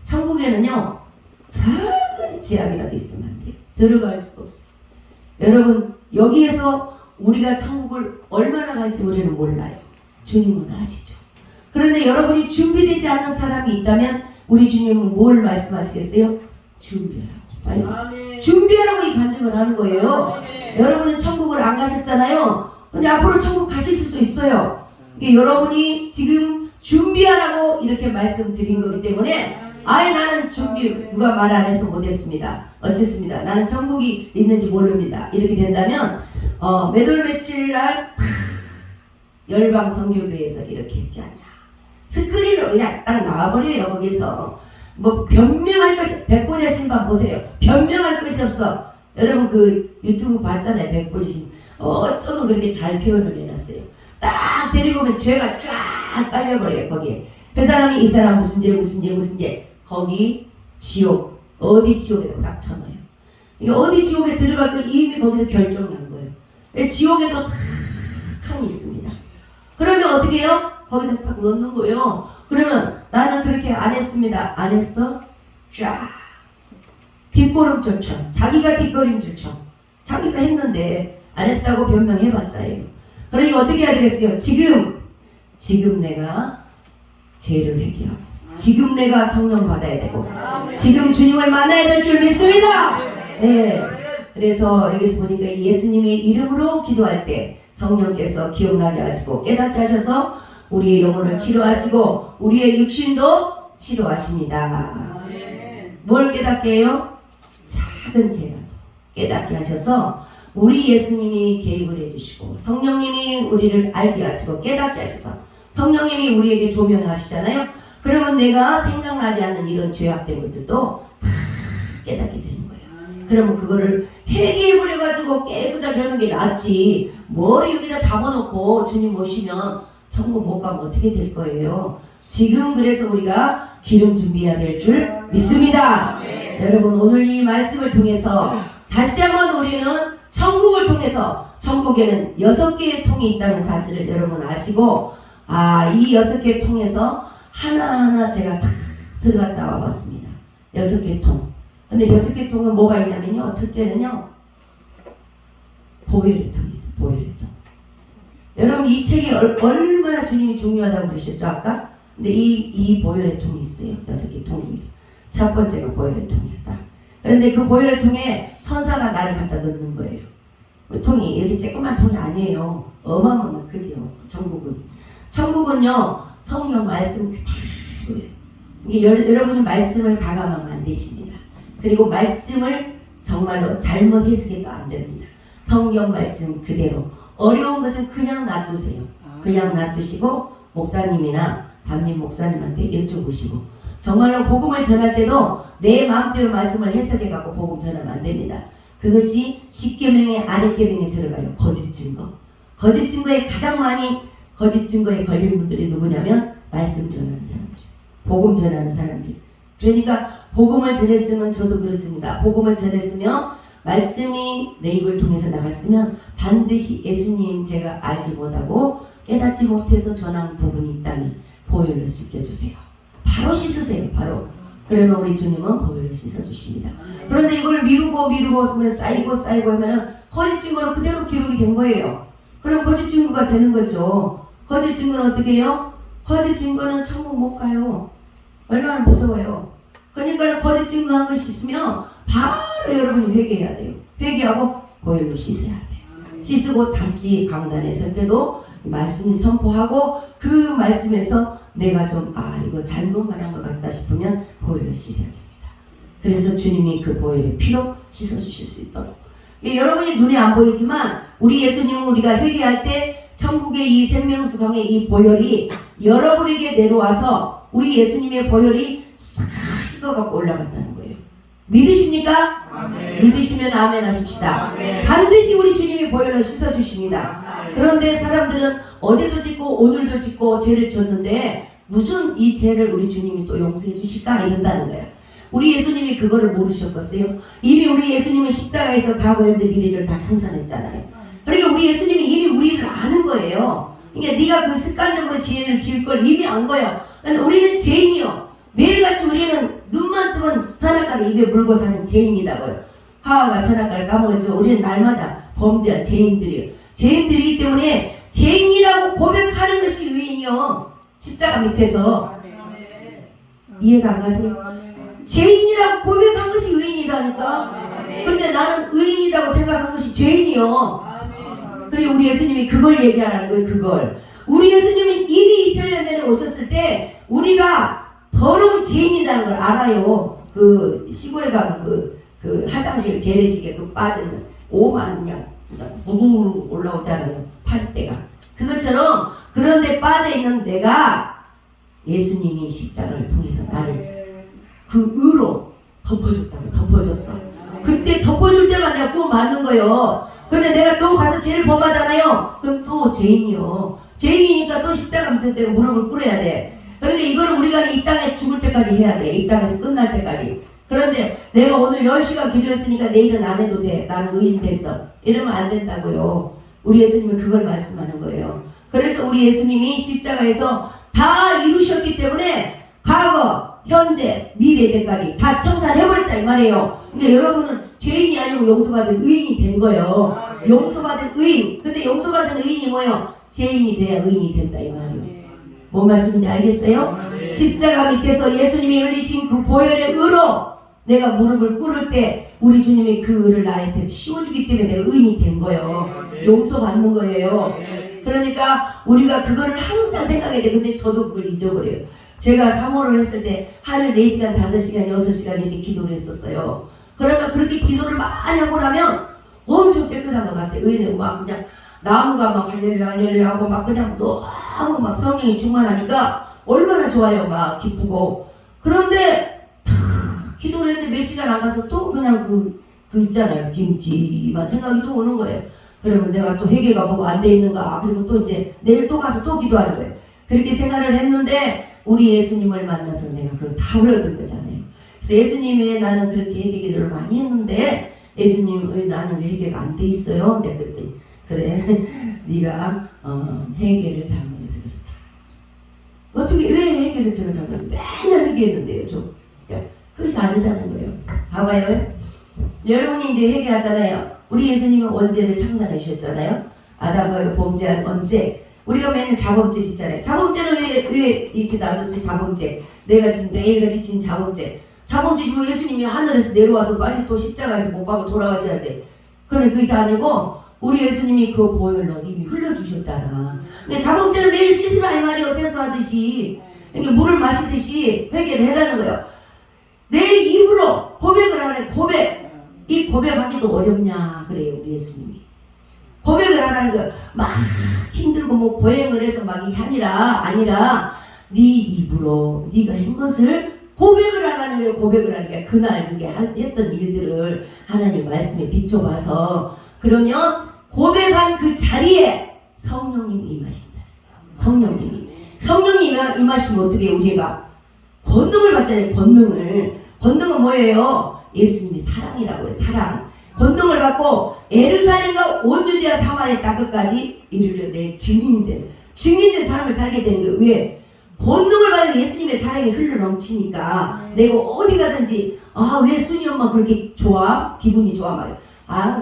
천국에는요 작은 제약이라도 있으면 안 돼요. 들어갈 수가 없어요. 여러분 여기에서 우리가 천국을 얼마나 갈지 우리는 몰라요. 주님은 아시죠. 그런데 여러분이 준비되지 않은 사람이 있다면 우리 주님은 뭘 말씀하시겠어요? 준비하라고. 빨리 준비하라고 이 간증을 하는 거예요. 여러분은 천국을 안 가셨잖아요. 근데 앞으로 천국 가실 수도 있어요. 이게 여러분이 지금 준비하라고 이렇게 말씀드린 거기 때문에 아예 나는 준비 누가 말 안 해서 못했습니다. 어쨌습니다. 나는 천국이 있는지 모릅니다. 이렇게 된다면 몇 월 며칠 날 열방 선교회에서 이렇게 했지 않냐. 스크린으로 그냥 딱 나와버려요. 거기서 뭐 변명할 것이 백보자 신방 보세요. 변명할 것이 없어. 여러분 그 유튜브 봤잖아요. 백보자 신 어쩌면 그렇게 잘 표현을 해놨어요. 딱 데리고 오면 죄가 쫙 깔려버려요. 거기에 그 사람이 이 사람 무슨 죄 거기 지옥 어디 지옥에다 딱 쳐넣어요. 그러니까 어디 지옥에 들어갈 거 이미 거기서 결정난 거예요. 지옥에도 다 칸이 있습니다. 그러면 어떻게 해요? 거기다 딱 넣는 거예요. 그러면 나는 그렇게 안 했습니다. 안 했어? 쫙 뒷걸음질쳐. 자기가 뒷걸음질쳐. 자기가 했는데 안 했다고 변명해봤자예요. 그러니까 어떻게 해야 되겠어요? 지금 내가 죄를 회개하고 지금 내가 성령 받아야 되고 지금 주님을 만나야 될 줄 믿습니다. 네. 그래서 여기서 보니까 예수님의 이름으로 기도할 때 성령께서 기억나게 하시고 깨닫게 하셔서 우리의 영혼을 치료하시고 우리의 육신도 치료하십니다. 뭘 깨닫게 해요? 작은 죄라도 깨닫게 하셔서 우리 예수님이 개입을 해주시고 성령님이 우리를 알게 하시고 깨닫게 하셔서 성령님이 우리에게 조명하시잖아요. 그러면 내가 생각나지 않는 이런 죄악된 것들도 다 깨닫게 되는 거예요. 그러면 그거를 회개해버려가지고 깨끗하게 하는 게 낫지. 뭘 여기다 담아놓고 주님 오시면 천국 못 가면 어떻게 될 거예요. 지금 그래서 우리가 기름 준비해야 될 줄 믿습니다. 여러분 오늘 이 말씀을 통해서 다시 한번 우리는 천국을 통해서 천국에는 6개의 통이 있다는 사실을 여러분 아시고 이 6개 통에서 하나하나 제가 다 들어갔다 와봤습니다. 6개 통. 근데 6개 통은 뭐가 있냐면요. 첫째는요. 보혈의 통이 있어요. 보혈의 통. 여러분 이 책이 얼마나 주님이 중요하다고 그러셨죠 아까? 근데 이 보혈의 통이 있어요. 6개 통 중에 있어요. 첫 번째가 보혈의 통이었다. 그런데 그 보혈의 통에 천사가 나를 갖다 넣는 거예요. 그 통이 이렇게 조그만 통이 아니에요. 어마어마한 크죠. 천국은요 성령 말씀 그대로예요. 이게 여러분이 말씀을 가감하면 안 되십니다. 그리고 말씀을 정말로 잘못 해석해도 안 됩니다. 성경 말씀 그대로. 어려운 것은 그냥 놔두세요. 그냥 놔두시고 목사님이나 담임 목사님한테 여쭤보시고 정말로 복음을 전할 때도 내 마음대로 말씀을 해석해갖고 복음 전하면 안 됩니다. 그것이 10계명의 아랫계명에 들어가요. 거짓 증거. 거짓 증거에 가장 많이 거짓 증거에 걸린 분들이 누구냐면 말씀 전하는 사람들, 복음 전하는 사람들. 그러니까 복음을 전했으면 저도 그렇습니다. 복음을 전했으면 말씀이 내 입을 통해서 나갔으면 반드시 예수님 제가 알지 못하고 깨닫지 못해서 전한 부분이 있다면 보혈로 씻겨주세요. 바로 씻으세요. 바로. 그러면 우리 주님은 보혈로 씻어주십니다. 그런데 이걸 미루고 쌓이고 하면은 거짓 증거로 그대로 기록이 된 거예요. 그럼 거짓 증거가 되는 거죠. 거짓 증거는 어떻게 해요? 거짓 증거는 천국 못 가요. 얼마나 무서워요. 그러니까 거짓 증거한 것이 있으면 바로 여러분이 회개해야 돼요. 회개하고 보혈로 씻어야 돼요. 씻고 다시 강단에 설 때도 말씀을 선포하고 그 말씀에서 내가 좀 이거 잘못 말한 것 같다 싶으면 보혈로 씻어야 됩니다. 그래서 주님이 그 보혈의 피로 씻어주실 수 있도록. 여러분이 눈에 안 보이지만 우리 예수님은 우리가 회개할 때 천국의 이 생명수 강의 이 보혈이 여러분에게 내려와서 우리 예수님의 보혈이 싹 씻어갖고 올라갔다는 거예요. 믿으십니까? 아멘. 믿으시면 아멘 하십시다. 아멘. 반드시 우리 주님이 보혈로 씻어주십니다. 아멘. 그런데 사람들은 어제도 짓고 오늘도 짓고 죄를 졌는데 무슨 이 죄를 우리 주님이 또 용서해 주실까 이런다는 거예요. 우리 예수님이 그거를 모르셨겠어요? 이미 우리 예수님은 십자가에서 과거 현재 미래를 다 청산했잖아요. 그러니까 우리 예수님이 이미 우리를 아는 거예요. 그러니까 네가 그 습관적으로 죄를 지을 걸 이미 안 거예요. 우리는 죄인이요. 매일같이 우리는 눈만 뜨면 선악과를 입에 물고 사는 죄인이다고요. 하와가 선악과를 까먹었지만 우리는 날마다 범죄한 죄인들이에요. 죄인들이기 때문에 죄인이라고 고백하는 것이 의인이요. 십자가 밑에서. 이해가 안 가세요? 죄인이라고 고백한 것이 의인이다니까. 근데 나는 의인이라고 생각한 것이 죄인이요. 그래 우리 예수님이 그걸 얘기하라는 거예요. 그걸. 우리 예수님은 이미 2000년 전에 오셨을 때 우리가 더러운 죄인이라는 걸 알아요. 그 시골에 가면 그 화장실 재래식에 그 빠지는 오만 그냥 부부 올라오잖아요. 파리대가. 그것처럼 그런데 빠져있는 내가 예수님이 십자가를 통해서 나를 그 의로 덮어줬다고. 덮어줬어. 그때 덮어줄 때만 내가 구원 받는 거예요. 근데 내가 또 가서 죄를 범하잖아요. 그럼 또 죄인이요. 죄인이니까 또 십자가 밑에 내가 무릎을 꿇어야 돼. 그런데 이걸 우리가 이 땅에 죽을 때까지 해야 돼. 이 땅에서 끝날 때까지. 그런데 내가 오늘 10시간 기도했으니까 내일은 안 해도 돼. 나는 의인 됐어. 이러면 안 된다고요. 우리 예수님은 그걸 말씀하는 거예요. 그래서 우리 예수님이 십자가에서 다 이루셨기 때문에 과거, 현재, 미래제까지 다 청산해버렸다 이 말이에요. 근데 여러분은 죄인이 아니고 용서받은 의인이 된 거예요. 용서받은 의인. 근데 용서받은 의인이 뭐예요? 죄인이 돼야 의인이 된다 이 말이에요. 뭔 말씀인지 알겠어요? 십자가 밑에서 예수님이 흘리신 그 보혈의 의로 내가 무릎을 꿇을 때 우리 주님이 그 의를 나한테 씌워주기 때문에 내가 의인이 된 거예요. 용서받는 거예요. 그러니까 우리가 그거를 항상 생각해야 돼. 근데 저도 그걸 잊어버려요. 제가 사모를 했을 때 하루에 4시간, 5시간, 6시간 이렇게 기도를 했었어요. 그러면 그렇게 기도를 많이 하고 나면 엄청 깨끗한 것 같아요. 의인은 막 그냥 나무가 막 할렐루야 하고 막 그냥 너무 막 성령이 충만하니까 얼마나 좋아요. 막 기쁘고. 그런데 기도를 했는데 몇 시간 안 가서 또 그냥 그 있잖아요. 찜찜한 생각이 또 오는 거예요. 그러면 내가 또 회개가 뭐가 안 돼 있는가. 그리고 또 이제 내일 또 가서 또 기도하는 거예요. 그렇게 생각을 했는데 우리 예수님을 만나서 내가 그걸 다 얻은 거잖아요. 그래서 예수님의 나는 그렇게 회개 기도를 많이 했는데 예수님 왜 나는 회개가 안 돼 있어요? 내가 그랬더니 그래 네가 회개를 잘못해서 그렇다. 어떻게 왜 회개를 제가 잘못해서 맨날 회개했는데요. 그것이 아니라는 거예요. 봐봐요. 여러분이 이제 회개하잖아요. 우리 예수님은 원죄를 창살해 주셨잖아요. 아담과 범죄한 언제 우리가 맨날 자범죄 짓잖아요. 자범죄는 왜 이렇게 놔뒀어요? 자범죄. 내가 지금 매일같이 진 자범죄. 자범죄 지금 예수님이 하늘에서 내려와서 빨리 또 십자가에서 못 박고 돌아가셔야지. 근데 그것이 아니고 우리 예수님이 그 보혈로 이미 흘려주셨잖아. 근데 자범죄를 매일 씻으라 이 말이요. 세수하듯이. 이렇게 물을 마시듯이 회개를 해라는 거예요. 내 입으로 고백을 하는 고백. 이 고백하기도 어렵냐 그래요. 우리 예수님이. 고백을 하라는 거예요. 막 힘들고 뭐 고행을 해서 막 이게 아니라 네 입으로 네가 한 것을 고백을 하라는 거예요. 고백을 하는 게 그날 그게 했던 일들을 하나님 말씀에 비춰봐서 그러면 고백한 그 자리에 성령님이 임하신다. 성령님이 임하시면 어떻게 해요? 우리가 권능을 받잖아요. 권능은 뭐예요? 예수님이 사랑이라고요. 사랑. 권능을 받고 예루살렘과 온 유대와 사마리아 땅끝까지 이르러 내 증인된 사람을 살게 되는 거예요. 왜? 권능을 받으면 예수님의 사랑이 흘러 넘치니까 내가 어디 가든지 왜 순이 엄마 그렇게 좋아? 기분이 좋아? 막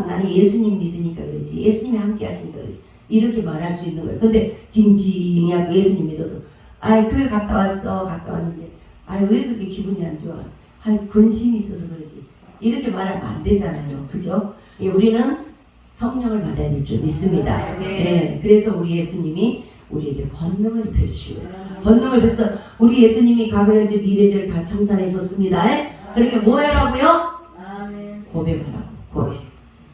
나는 예수님 믿으니까 그러지. 예수님이 함께 하시니까 그러지. 이렇게 말할 수 있는 거예요. 근데 징징하고 예수님 믿어도 교회 갔다 왔는데 왜 그렇게 기분이 안 좋아? 근심이 있어서 그러지. 이렇게 말하면 안 되잖아요. 그죠? 우리는 성령을 받아야 될 줄 믿습니다. 네, 그래서 우리 예수님이 우리에게 권능을 입혀주시고요. 권능을 입혀서 우리 예수님이 과거, 현재, 미래를 다 청산해 줬습니다. 그러니까 뭐 하라고요? 고백하라고. 고백.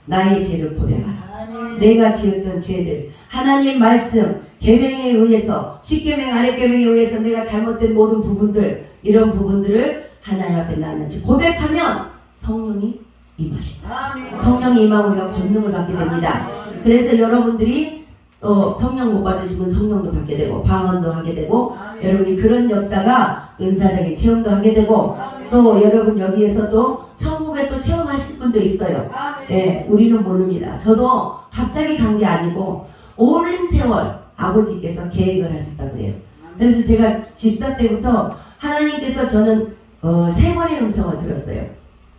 나의 죄를 고백하라. 내가 지었던 죄들, 하나님 말씀, 계명에 의해서, 십계명, 아랫계명에 의해서 내가 잘못된 모든 부분들, 이런 부분들을 하나님 앞에 놨는지 고백하면 성령이 임하시다. 성령이 임하면 우리가 권능을 받게 됩니다. 그래서 여러분들이 또 성령 못 받으시면 성령도 받게 되고 방언도 하게 되고 여러분이 그런 역사가 은사적인 체험도 하게 되고 또 여러분 여기에서도 천국에 또 체험하실 분도 있어요. 예, 우리는 모릅니다. 저도 갑자기 간 게 아니고 오랜 세월 아버지께서 계획을 하셨다 그래요. 그래서 제가 집사 때부터 하나님께서 저는 3번의 음성을 들었어요.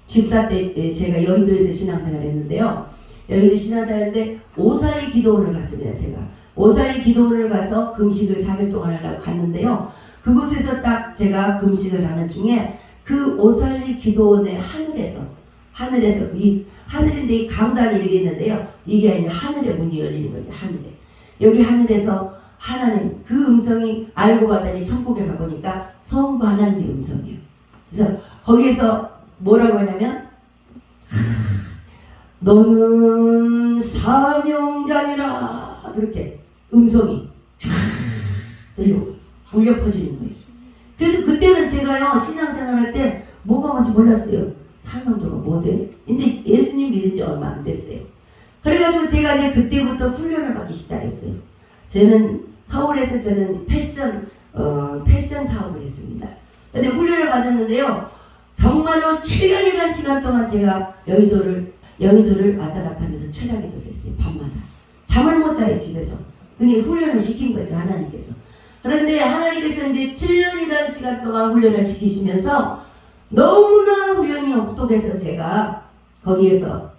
집사 때 제가 여의도에서 신앙생활 했는데요. 여의도 신앙생활 했는데 오살리 기도원을 갔습니다. 제가 오살리 기도원을 가서 금식을 3일 동안 하려고 갔는데요. 그곳에서 딱 제가 금식을 하는 중에 그 오살리 기도원의 하늘에서 이 하늘인데 이 강단이 이렇게 있는데요. 이게 아니라 하늘의 문이 열리는 거죠. 하늘에. 여기 하늘에서 하나님 그 음성이 알고 봤더니 천국에 가보니까 성부 하나님의 음성이에요. 그래서 거기에서 뭐라고 하냐면 너는 사명자니라 그렇게 음성이 쫙 들려 울려 퍼지는 거예요. 그래서 그때는 제가요 신앙생활할 때 뭐가 뭔지 몰랐어요. 사명자가 뭐대? 이제 예수님 믿은 지 얼마 안 됐어요. 그래가지고 제가 이제 그때부터 훈련을 받기 시작했어요. 저는 서울에서 패션 사업을 했습니다. 근데 훈련을 받았는데요. 정말로 7년이라는 시간 동안 제가 여의도를 왔다 갔다 하면서 철야 기도를 했어요. 밤마다. 잠을 못 자요, 집에서. 그게 훈련을 시킨 거죠, 하나님께서. 그런데 하나님께서 이제 7년이라는 시간 동안 훈련을 시키시면서 너무나 훈련이 혹독해서 제가 거기에서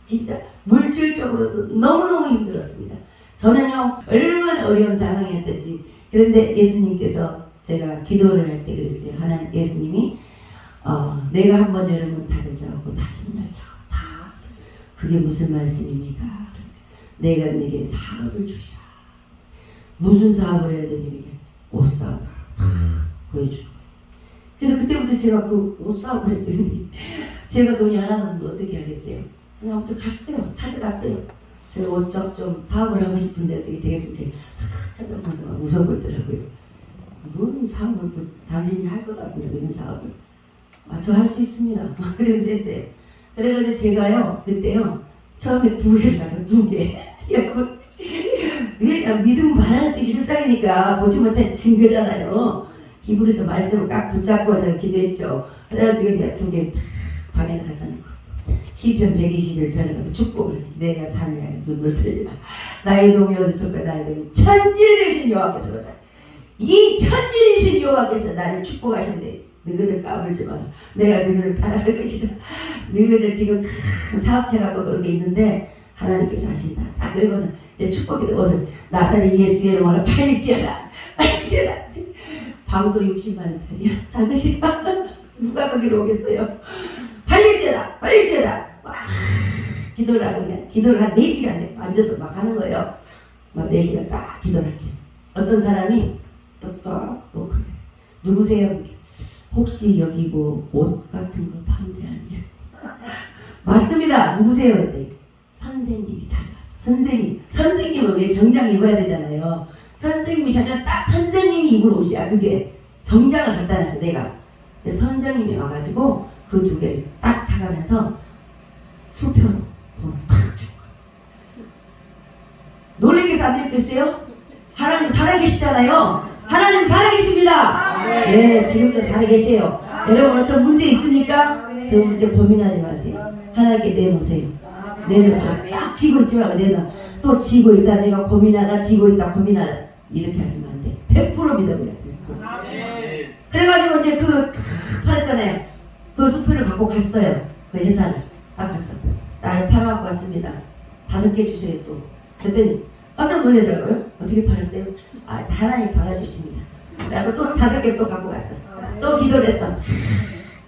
진짜 물질적으로도 너무너무 힘들었습니다. 저는요, 얼마나 어려운 상황이었던지. 그런데 예수님께서 제가 기도를 할 때 그랬어요. 예수님이 내가 한번 열으면 닫을 자 없고 닫으면 열 자 없다. 그게 무슨 말씀입니까? 내가 네게 사업을 주리라. 무슨 사업을 해야 됩니까? 옷 사업을 보여주는 거예요. 그래서 그때부터 제가 그 옷 사업을 했어요. 제가 돈이 하나도 없는데 어떻게 하겠어요? 그냥 아무튼 갔어요. 찾아갔어요. 제가 옷 좀 사업을 하고 싶은데 어떻게 되겠습니까? 찾아보면서 웃어보더라고요. 뭔 사업을 당신이 할 것 같은데 이런 사업을. 저 할 수 있습니다. 그러면서 했어요. 그래가지고 제가요 그때요 처음에 2개를 나가 2개. 여러분 믿음 바라는 뜻이 실상이니까 보지 못한 증거잖아요. 히브리서 말씀을 꽉 붙잡고 제가 기도했죠. 그래가지고 이제 2개 방에 갖다 놓고 시편 121편에 축복을 내가 사느냐 눈을 들리라. 나의 도움이 어디서일까? 나의 도움이 천지이신 여호와께서로다. 이 천지이신 여호와께서 나를 축복하셨는데 너희들 까불지 마라. 내가 너희들 따라갈 것이다. 너희들 지금 큰 사업체 갖고 그런 게 있는데 하나님께서 하신다. 그리고는 이제 축복이 되어서 나사렛 예수의 이름으로 팔릴지어다. 방도 60만 원짜리야. 사세요. 누가 거기로 오겠어요? 팔릴지어다. 기도를 하고 그냥 기도를 한 4시간 앉아서 막 하는 거예요. 막 4시간 딱 기도를 할게요. 어떤 사람이 똑똑 그래. 누구세요? 혹시 여기 뭐 옷 같은 거 판매하냐? 맞습니다. 누구세요? 그랬더니 선생님이 찾아왔어. 선생님은 왜 정장 입어야 되잖아요. 선생님이 찾아와 딱 선생님이 입을 옷이야. 그게 정장을 갖다 놨어 내가. 선생님이 와가지고 그 2개를 딱 사가면서 수표로 돈을 탁 준 거야. 놀래게서 안 들겠어요? 하나님 살아계시잖아요. 하나님 살아계십니다. 네, 지금도 살아계세요. 여러분 어떤 문제 있습니까? 그 문제 고민하지 마세요. 하나님께 내놓으세요. 내놓으세요. 딱 쥐고 있지 말고 내놔. 또 쥐고 있다 내가 고민하다 쥐고 있다 고민하다 이렇게 하시면 안 돼. 100% 믿어버려. 100%. 그래가지고 이제 그 팔았잖아요. 그 수표를 갖고 갔어요. 그 예산을 딱 갔어. 딱 팔아갖고 왔습니다. 5개 주세요 또. 그랬더니 깜짝 놀라더라고요. 어떻게 팔았어요? 아 하나님 팔아주십니다. 그래갖고 또 5개 또 갖고 갔어. 또 기도를 했어.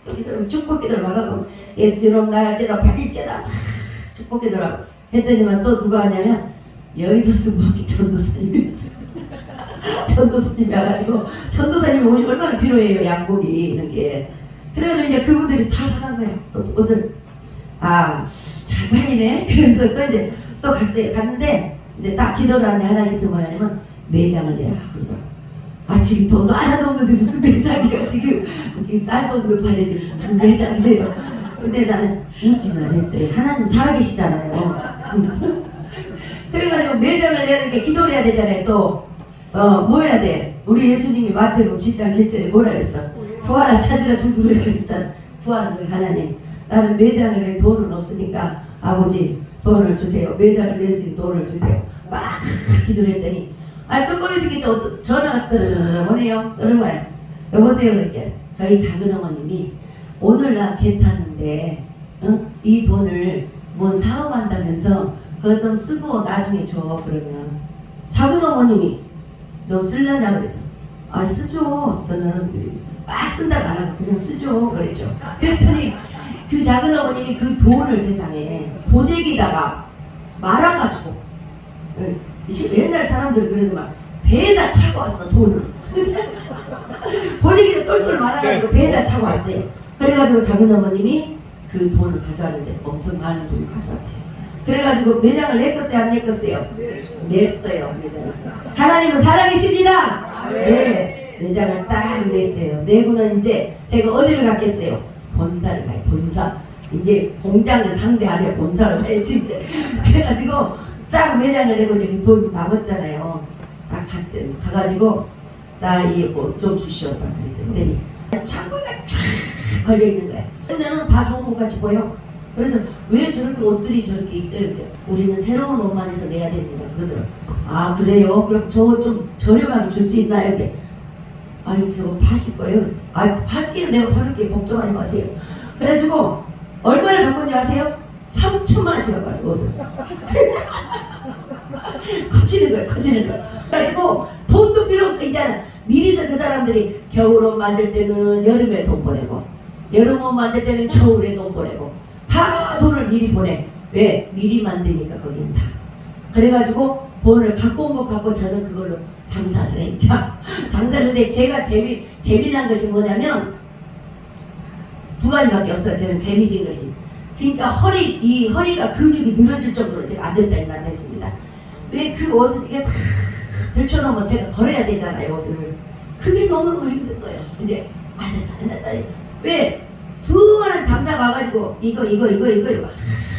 또 기도를 축복 기도를 막하고 예수님 나일제다 8일제다 축복 기도를 하고 했더니만 또 누가 하냐면 여의도 수목이 전도사님이었어요. 전도사님이 와가지고 전도사님이 옷이 얼마나 필요해요. 양복이 이런 게. 그래서 이제 그분들이 다 사간 거야. 또 옷을 잘 팔리네. 그래서 또 이제 또 갔어요. 갔는데 이제 딱 기도를 하는데 하나님께서 뭐냐면 매장을 내라 그러더라고. 지금 돈도 하나도 없는데 무슨 매장이에요. 지금 쌀돈도 팔려지 무슨 매장이에요. 근데 나는 웃지는 않았어요. 하나님 살아계시잖아요. 그래가지고 매장을 내야 되니까 기도를 해야 되잖아요. 또 뭐 해야 돼? 우리 예수님이 마태복음 10장 7절에 뭐라 그랬어? 구하라 찾으라 주소리라 그랬잖아. 구하는 거예요. 하나님 나는 매장을 낼 돈은 없으니까 아버지 돈을 주세요. 매장을 낼 수 있는 돈을 주세요. 막 기도를 했더니 조금 있을 때 전화가 오네요. 그런 거야. 여보세요. 그랬대. 저희 작은 어머님이 오늘 나 개 탔는데 이 돈을 뭔 사업한다면서 그거 좀 쓰고 나중에 줘. 그러면 작은 어머님이 너 쓸려냐 그래서 쓰죠. 저는 막 쓴다고 안 하고 그냥 쓰죠. 그랬죠. 그랬더니 그 작은 어머님이 그 돈을 세상에 보재기다가 말아가지고 옛날 사람들은 그래도 막 배에다 차고 왔어 돈을. 보재기를 똘똘 말아가지고 배에다 차고 왔어요. 그래가지고 작은 어머님이 그 돈을 가져왔는데 엄청 많은 돈을 가져왔어요. 그래가지고 매장을 냈겠어요 안 냈겠어요? 냈어요. 매장을. 하나님은 살아계십니다. 네. 매장을 딱 냈어요. 내고는 이제 제가 어디를 갔겠어요? 본사를 가요. 본사. 이제 공장은 상대 아니야. 본사를 가야지. 그래가지고 딱 매장을 내고 이제 그 돈 남았잖아요. 딱 갔어요. 가가지고 나 이 옷 좀 주시었다 그랬어요. 그랬더니 창고가 쫙 걸려있는 거야. 근데는 다 좋은 것 같이 보여. 그래서 왜 저렇게 옷들이 저렇게 있어요? 이렇게. 우리는 새로운 옷만 해서 내야 됩니다. 그러더라고요. 그래요? 그럼 저거 좀 저렴하게 줄 수 있나요? 이렇게. 저거 파실 거예요? 팔게요. 내가 팔을게요. 걱정하지 마세요. 그래가지고 얼마를 갖고 왔냐 아세요? 3천만 원치 갖고 왔어 옷을. 커지는 거야. 커지는 거야. 그래가지고 돈도 필요 없어. 이제는 미리서 그 사람들이 겨울옷 만들 때는 여름에 돈 보내고 여름옷 만들 때는 겨울에 돈 보내고 다 돈을 미리 보내. 왜? 미리 만드니까 거기는 다. 그래가지고 돈을 갖고 온 거 갖고 저는 그걸로 장사를 해. 장사를 했는데 제가 재미난 것이 뭐냐면 2가지밖에 없어요. 저는 재미진 것이 진짜 이 허리가 근육이 늘어질 정도로 제가 앉았다 일어났다 했습니다. 왜 그 옷을 이게 다 들쳐놓으면 제가 걸어야 되잖아요. 옷을. 그게 너무너무 힘든 거예요. 이제 앉았다 왜? 수많은 장사가 와가지고 이거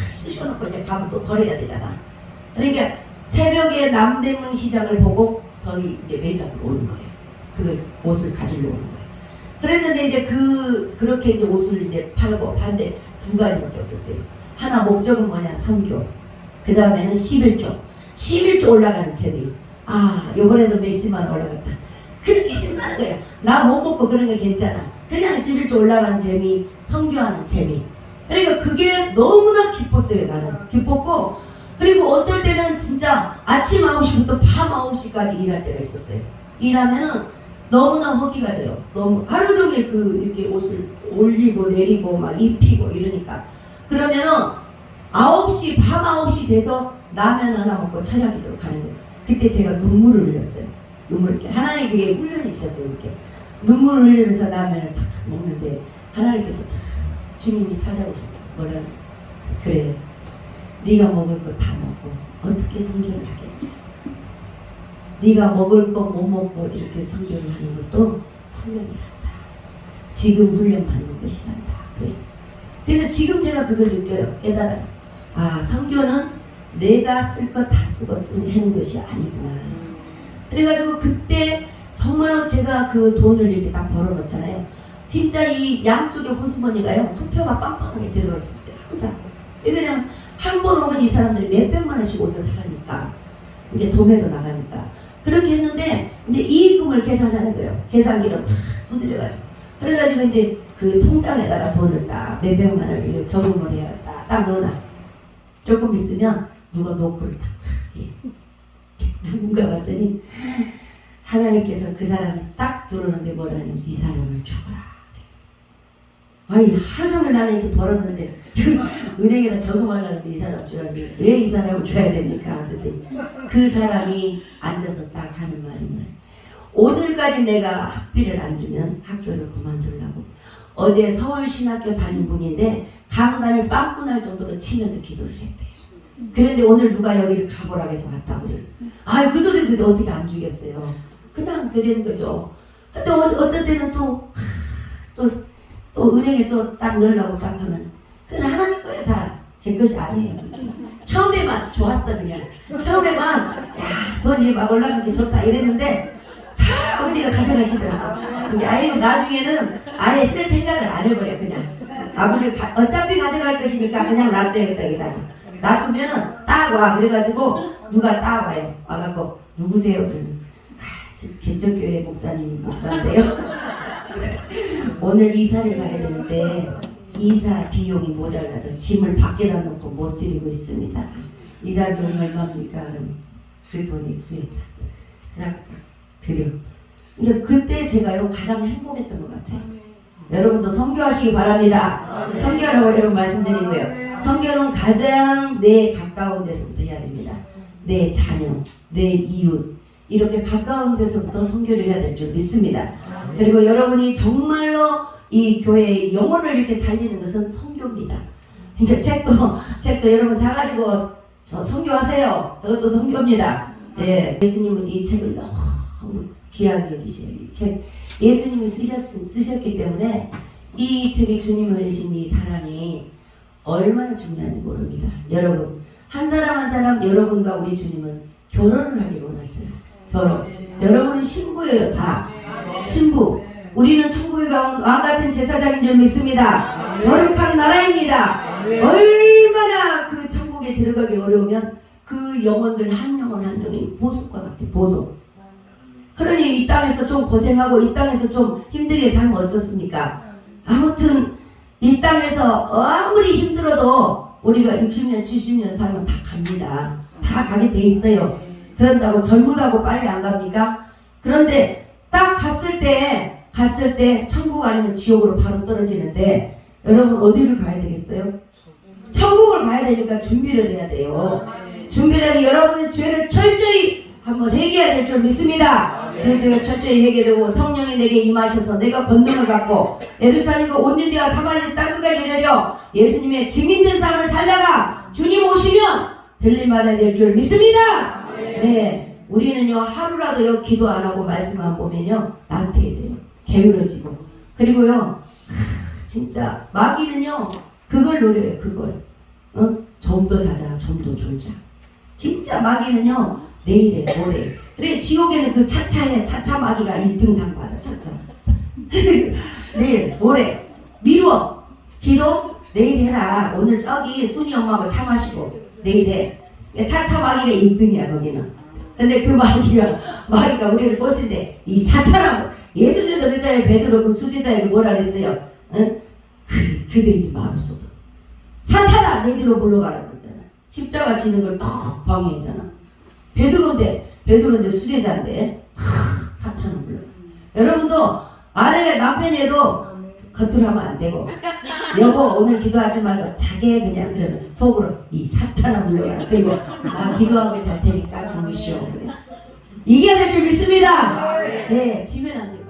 쑤셔놓고 이제 가면 또 걸어야 되잖아. 그러니까 새벽에 남대문 시장을 보고 저희 이제 매장으로 오는 거예요. 그 옷을 가지러 오는 거예요. 그랬는데 이제 그렇게 이제 옷을 이제 팔고 파는데 2가지밖에 없었어요. 하나 목적은 뭐냐? 선교. 그 다음에는 11조 올라가는 재미. 요번에도 몇십만 원 올라갔다. 그렇게 신나는 거야. 나 못 먹고 그런 거 괜찮아. 그냥 11조 올라가는 재미, 선교하는 재미. 그러니까 그게 너무나 기뻤어요. 나는 기뻤고, 그리고 어떨 때는 진짜 아침 9시부터 밤 9시까지 일할 때가 있었어요. 일하면은 너무나 허기가 져요. 너무 하루 종일 이렇게 옷을 올리고 내리고 막 입히고 이러니까. 그러면은 9시 밤 9시 돼서 라면 하나 먹고 철야기도로 가는 거예요. 그때 제가 눈물을 흘렸어요. 눈물 이렇게 하나님 그게 훈련이 있었어요. 이렇게 눈물을 흘리면서 라면을 탁 먹는데 하나님께서 탁 주님이 찾아오셨어요. 뭐라는? 그래, 네가 먹을 거 다 먹고 어떻게 성교를 하겠냐? 네가 먹을 거 못 먹고 이렇게 성교를 하는 것도 훈련이란다. 지금 훈련 받는 것이란다. 그래. 그래서 지금 제가 그걸 느껴요. 깨달아요. 성교는 내가 쓸 거 다 쓰고 하는 것이 아니구나. 그래가지고 그때 정말로 제가 그 돈을 이렇게 딱 벌어놓잖아요. 진짜 이 양쪽에 호주머니가요 수표가 빵빵하게 들어가 있었어요. 항상 이게 그냥 한 번 오면 이 사람들이 몇백만 원씩 옷을 사가니까 이게 도매로 나가니까 그렇게 했는데 이제 이익금을 계산하는 거예요. 계산기를 막 두드려가지고 그래가지고 이제 그 통장에다가 돈을 딱 몇백만 원을 저금을 해야 딱 넣어놔. 조금 있으면 누가 노크를 탁 누군가 봤더니 하나님께서 그 사람이 딱 들어오는데 뭐라냐면 이 사람을 죽어라. 아니 하루 종일 나는 이렇게 벌었는데 은행에다 저금하려고 했는데 이 사람 주라는데 왜 이 사람을 줘야 됩니까? 그랬더니 그 사람이 앉아서 딱 하는 말이 뭐냐, 오늘까지 내가 학비를 안 주면 학교를 그만두려고 어제 서울신학교 다닌 분인데 강단이 빵꾸 날 정도로 치면서 기도를 했대요. 그런데 오늘 누가 여기를 가보라고 해서 왔다고 그래요. 아, 그 소리 듣는데 어떻게 안 주겠어요. 그냥 드리는 거죠. 근데 어떤 때는 또 은행에 또 딱 넣으려고 딱 하면 그건 하나님 거예요. 다 제 것이 아니에요. 처음에만 좋았어. 그냥 처음에만 야 돈이 막 올라가기 좋다 이랬는데 다 아버지가 가져가시더라고. 근데 아예 나중에는 아예 쓸 생각을 안 해버려. 그냥 아버지가 어차피 가져갈 것이니까 그냥 놔둬야겠다. 이다 놔두면은 딱 와. 그래가지고 누가 딱 와요. 와갖고 누구세요? 그러면 개척교회 목사인데요. 오늘 이사를 가야 되는데 이사 비용이 모자라서 짐을 밖에다 놓고 못 드리고 있습니다. 이사 비용이 얼마입니까? 그럼 그 돈이 액수였다. 그러니까 드려. 그러니까 그때 제가요 가장 행복했던 것 같아요. 여러분도 선교하시기 바랍니다. 선교라고 여러분 말씀드린 거예요. 선교는 가장 내 가까운 데서부터 해야 됩니다. 내 자녀, 내 이웃 이렇게 가까운 데서부터 선교를 해야 될 줄 믿습니다. 그리고 여러분이 정말로 이 교회의 영혼을 이렇게 살리는 것은 선교입니다. 그러니까 책도 여러분 사가지고 저 선교하세요. 저것도 선교입니다. 네, 예수님은 이 책을 너무 귀하게 여기셔요. 이 책 예수님이 쓰셨기 때문에 이 책에 주님이 흘리신 이 사랑이 얼마나 중요한지 모릅니다. 여러분 한 사람 한 사람 여러분과 우리 주님은 결혼을 하길 원하셨어요. 결혼. 여러분은 신부예요. 다 신부. 우리는 천국에 가온 왕같은 제사장인 줄 믿습니다. 거룩한 나라입니다. 얼마나 그 천국에 들어가기 어려우면 그 영혼들 한 영혼 한 영혼이 보석과 같아. 보석. 그러니 이 땅에서 좀 고생하고 이 땅에서 좀 힘들게 살면 어쩌습니까? 아무튼 이 땅에서 아무리 힘들어도 우리가 60년 70년 살면 다 갑니다. 다 가게 돼 있어요. 그런다고 젊다고 빨리 안 갑니까? 그런데 딱 갔을 때 천국 아니면 지옥으로 바로 떨어지는데 여러분 어디를 가야 되겠어요? 천국을 가야 되니까 준비를 해야 돼요. 준비를 해서 여러분의 죄를 철저히 한번 회개해야 될 줄 믿습니다. 그래서 제가 철저히 회개되고 성령이 내게 임하셔서 내가 권능을 갖고 예루살렘과 온 유대와 사마리아 땅 끝까지 이르려 예수님의 증인된 삶을 살다가 주님 오시면 들림받아야 될 줄 믿습니다. 네, 우리는요 하루라도요 기도 안 하고 말씀 안 보면요 나태해져요. 게으러지고. 그리고요 진짜 마귀는요 그걸 노려요. 그걸 좀 더 자자 좀 더 졸자. 진짜 마귀는요 내일에 모레. 그래 지옥에는 그 차차 마귀가 1등상 받아. 차차 내일 모레 미루어. 기도 내일 해라. 오늘 저기 순이 엄마하고 차 마시고 내일 해. 차차 마귀가 1등이야 거기는. 근데 그 마귀가 우리를 꼬신데 이 사탄하고 예수님도 그랬잖아요. 베드로 그 수제자에게 뭐라 그랬어요? 응? 그대 이제 마옵소서. 사탄아 내 뒤로 물러가라 그랬잖아. 십자가 지는 걸 딱 방해했잖아. 베드로인데 수제자인데 사탄은 물러가. 여러분도 아내가 남편이도 겉으로 하면 안 되고 여보 오늘 기도하지 말고 자게 그냥 그러면 속으로 이 사탄아 물러가라. 그리고 나 기도하고 잘 테니까 주무시오. 그래. 이겨야 될 줄 믿습니다. 네, 지면 안 돼요.